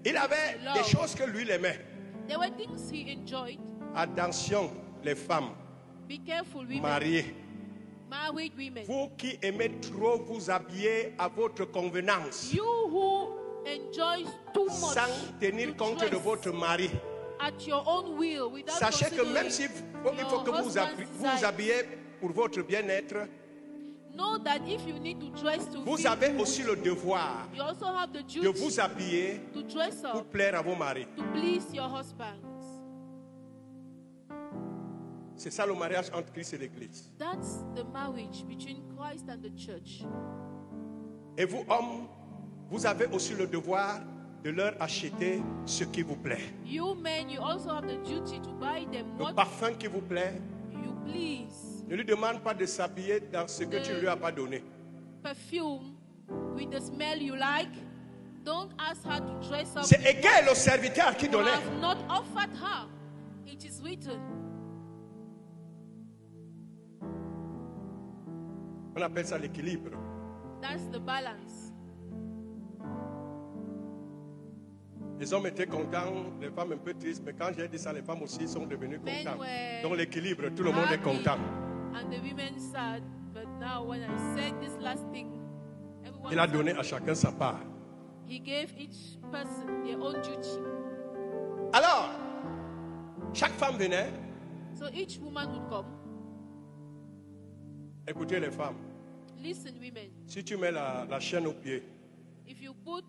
Il avait des choses que lui il aimait. There were things he enjoyed. Attention, les femmes Be careful, women. mariées. Married women. Vous qui aimez trop vous habiller à votre convenance, You who enjoy too much sans tenir to compte de dress votre mari. at your own will without Sachez que même considering si il faut your que vous husband's vous desire. habillez pour votre bien-être, Know that if you need to dress to vous feel avez good, aussi le devoir you also have the de duty vous habiller to dress pour up plaire à vos maris. to please your husbands. C'est ça le mariage entre Christ et l'Église. That's the marriage between Christ and the church. Et vous, hommes, vous avez aussi le devoir de leur acheter ce qui vous plaît. You men, you also have the duty to buy them Le what parfum qui vous plaît. you please. Ne lui demande pas de s'habiller dans ce que tu ne lui as pas donné. Perfume with the smell you like. Don't ask her to dress up. C'est with égal au serviteur qui you donnait. have not offered her. It is written. On appelle ça l'équilibre. That's the balance. Les hommes étaient contents, les femmes un peu tristes, mais quand j'ai dit ça, les femmes aussi sont devenues Men contentes. were Donc l'équilibre, tout le monde est happy, content. And the women sad. But now when I said this last thing, everyone Il a is donné happy. à chacun sa part. He gave each person their own duty. Alors, chaque femme venait. So each woman would come. Écoutez les femmes, Listen, women. si tu mets la chaîne au pied, If you put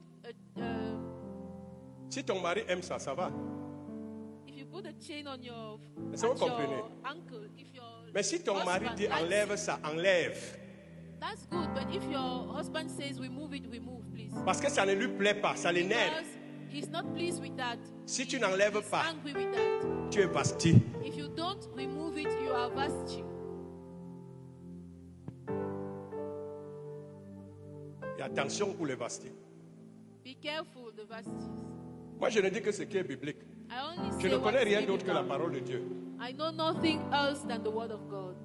si ton mari aime ça, ça va. if you put a chain on your, Est-ce que vous at your comprenez? ankle, if your Mais si ton mari husband dit likes enlève it, ça, enlève. that's good. But if your husband says remove it, remove, please. Parce que ça ne lui plaît pas, ça l'énerve. Because he's not pleased with that. Si tu n'enlèves He's pas, angry with that. tu es basti. If you don't remove it, you are Vashti. Et attention pour les bastis. Be careful, the Vashtis. Moi, je ne dis que ce qui est biblique. I only Je say ne what's connais rien d'autre que la biblical. parole de Dieu. I know nothing else than the word of God.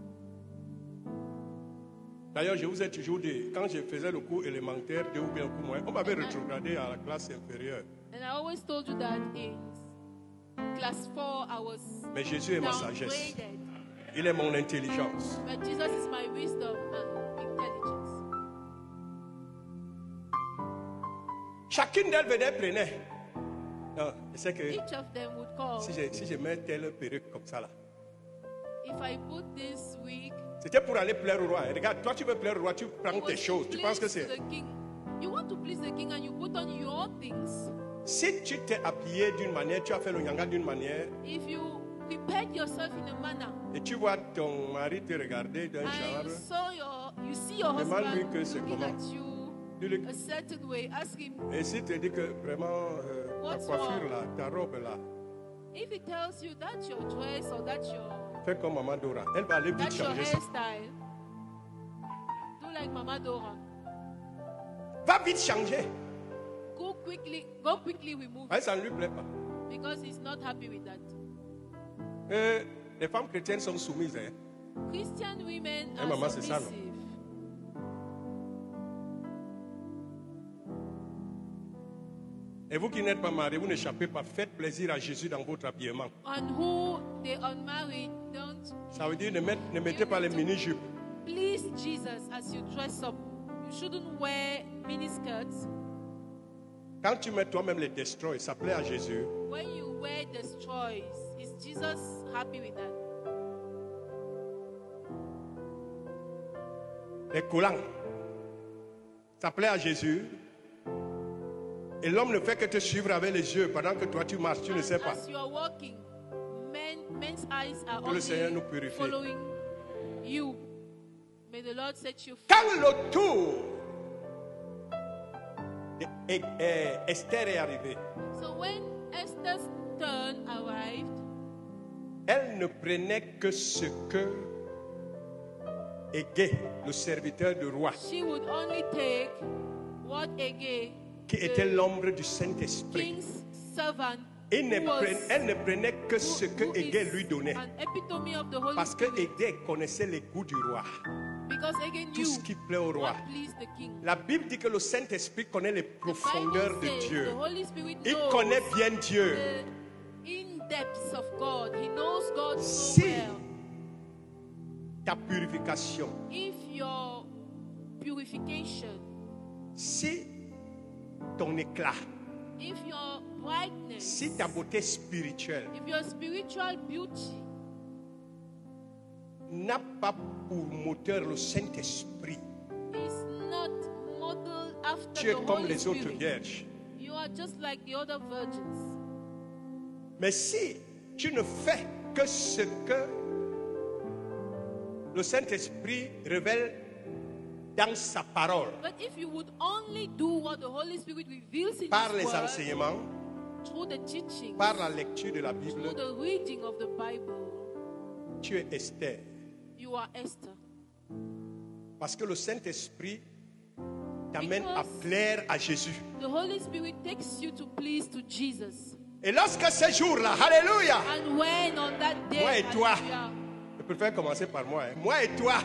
D'ailleurs, je vous ai toujours dit, quand je faisais le cours élémentaire, 2 ou bien un coup moins, on m'avait rétrogradé à la classe inférieure. And I always told you that in class 4 I was Mais Jésus est ma sagesse. downgraded. Il est mon intelligence. But Jesus is my wisdom and intelligence. Chacune d'elles venait prenait. Non, je sais que Each of them would call. si je mets telle perruque comme ça là, If I put this wig, c'était pour aller plaire au roi. Et regarde, toi tu veux plaire au roi, tu prends it was tes choses. to Tu penses que please c'est... the king. You want to please the king and you put on your things. Si tu t'es habillé d'une manière, tu as fait le yanga d'une manière, If you prepared yourself in a manner et tu vois ton mari te regarder d'un and genre, you see your Demande-lui husband que c'est looking comment. at you dis-lui- a certain way, ask him. et s'il te dit que vraiment ta What's coiffure wrong? là, ta robe là, If he tells you that's your dress or that's your fais comme Maman Dora. Elle va aller vite That's your changer ça. hairstyle. Do like Mama Dora. Va vite changer. Go quickly remove Ah, it ça ne lui plaît pas. because he's not happy with that. Et les femmes chrétiennes sont soumises. Hein. Christian women Eh, maman, are c'est ça, non? submissive. Et vous qui n'êtes pas mariés, vous n'échappez pas. Faites plaisir à Jésus dans votre habillement. And who they unmarried don't Ça veut dire ne mettez pas les mini-jupes. please Jesus as you dress up. You shouldn't wear miniskirts. Quand tu mets toi-même les destroy, ça plaît à Jésus. When you wear destroys, is Jesus happy with that? Les collants, ça plaît à Jésus. Et l'homme ne fait que te suivre avec les yeux pendant que toi tu marches, tu ne sais pas. As you are walking, men's eyes are Que le Seigneur nous only purifie. following you. May the Lord set you free. Quand le tour d'Esther est arrivé, So when Esther's turn arrived, elle ne prenait que ce que Égée, le serviteur du roi, she would only take what Ege, qui était l'ombre du Saint-Esprit. king's servant, Elle ne who was- prenait que ce que who Égée is lui donnait. an epitome of the Holy Parce que Spirit. Égée connaissait les goûts du roi. Because Ege Tout knew ce qui plaît au roi. what pleased the king. La Bible dit que le Saint-Esprit connaît les The profondeurs Bible de says Dieu. the Holy Spirit Il knows connaît bien Dieu. the in-depths of God. He knows God so Si well. ta purification, If your purification, si ton éclat, if your brightness, si ta beauté spirituelle if your spiritual beauty n'a pas pour moteur le Saint-Esprit, is not modeled after tu the es comme Holy les autres Spirit, vierges. you are just like the other virgins. Mais si tu ne fais que ce que le Saint-Esprit révèle dans sa parole, But if you would only do what the Holy Spirit reveals in par His les Word, enseignements, through the teaching, par la lecture de la through Bible, the reading of the Bible, tu es Esther. you are Esther. Parce que le Saint-Esprit t'amène à Because- plaire à Jésus. The Holy Spirit takes you to please to Jesus. Et lorsque ce jour-là, alléluia, And when on that day, Moi et toi. hallelujah, je préfère commencer par moi. Hein. Moi et toi,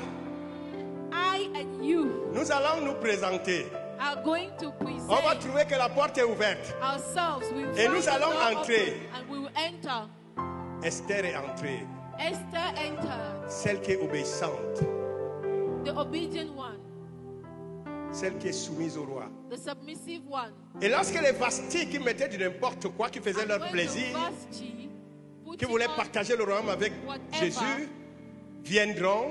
I and you nous allons nous présenter. are going to On va present trouver que la porte est ouverte. ourselves. We will Et find nous the allons door entrer. open and we will enter. Esther est entrée, Esther entered, celle qui est obéissante, the obedient one, celle qui est soumise au roi. the submissive one. Et lorsque les Vastis qui mettaient du n'importe quoi, qui faisaient And leur when the plaisir, Vashti put qui it voulaient on, partager le royaume avec whatever, Jésus, viendront,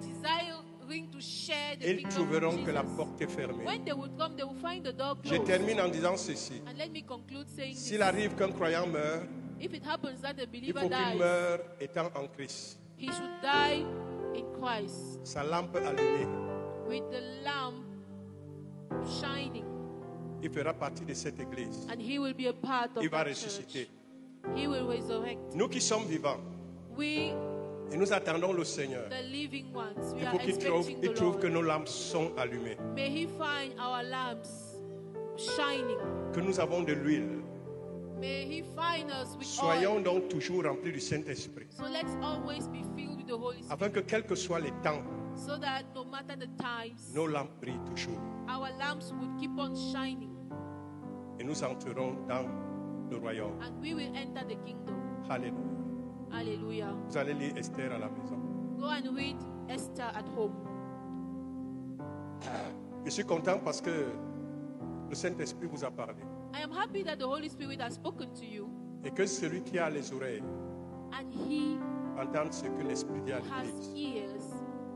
desiring to share the et ils kingdom trouveront of que la Jesus. porte est fermée. When they would come, they will find the door Je closed. termine en disant ceci. And let me conclude saying S'il this. arrive qu'un croyant meure, If it happens that the il believer faut qu'il dies, meure étant en Christ. he should die in Christ, sa lampe allumée, with the lamp shining, il fera partie de cette église. and he will be a part of Il va that ressusciter. church. He will resurrect. Nous qui sommes vivants, We, et nous attendons le Seigneur, the living ones, we il are faut qu'il trouve, expecting il the trouve que Lord. nos lampes sont allumées, May he find our lamps shining. que nous avons de l'huile. May he find us with Soyons oil. donc toujours remplis du Saint-Esprit, So let's always be filled with the Holy Spirit, afin que quels que soient les temps, so that no matter the times, nos lampes brillent toujours. our lamps would keep on shining, Et nous entrerons dans le royaume. and we will enter the kingdom. Alléluia. Hallelujah. Vous allez lire Esther à la maison. Go and read Esther at home. Je suis content parce que le Saint-Esprit vous a parlé. I am happy that the Holy Spirit has spoken to you, Et que celui qui a les oreilles and he entende ce que l'Esprit dit à who has l'Église. ears,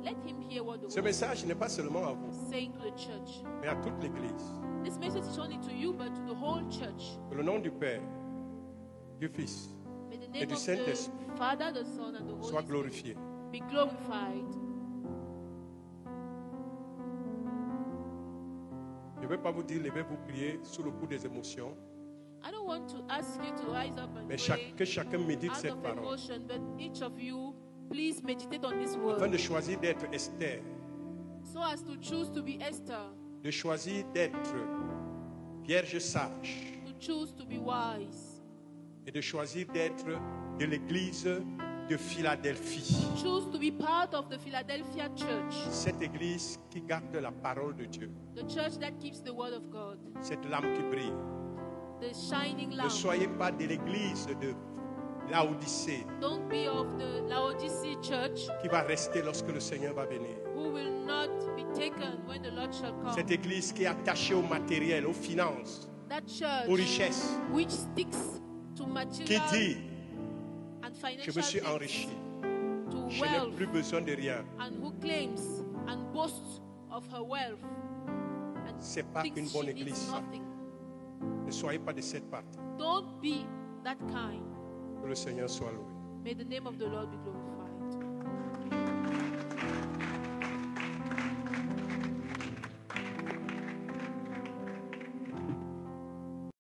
let him hear what the Ce Holy message n'est pas seulement à vous, Spirit is saying to the church. mais à toute l'Église. This message is only to you, but to the whole church. Que le nom du Père, du Fils, May the et name du of the Saint-Esprit Father, the Son, and the Holy soit Spirit glorifié. be glorified. Je ne vais pas vous dire, levez-vous prier sous le coup des émotions, I don't want to ask you to rise up and mais pray que chacun médite out cette of parole. emotion, but each of you, please meditate on this Afin word, de choisir d'être Esther, so as to choose to be Esther, de choisir d'être vierge sage, to choose to be wise, et de choisir d'être de l'Église de Philadelphie. choose to be part of the Philadelphia church, Cette Église qui garde la parole de Dieu, the church that keeps the word of God, cette lampe qui brille. the shining Ne lamp. soyez pas de l'Église de Laodicée Don't be of the Laodicea church, qui va rester lorsque le Seigneur va venir. who will not be taken when the Lord shall come. Cette Église qui est attachée au matériel, aux finances, That aux church richesses, which sticks to qui material dit and je financial me suis things, enrichi, to je n'ai wealth, plus besoin de rien. and who claims and boasts of her wealth and C'est pas thinks une she bonne needs église, ça. nothing. Ne soyez pas de cette partie. Don't be that kind. Que le Seigneur soit loué. May the name of the Lord be glorified.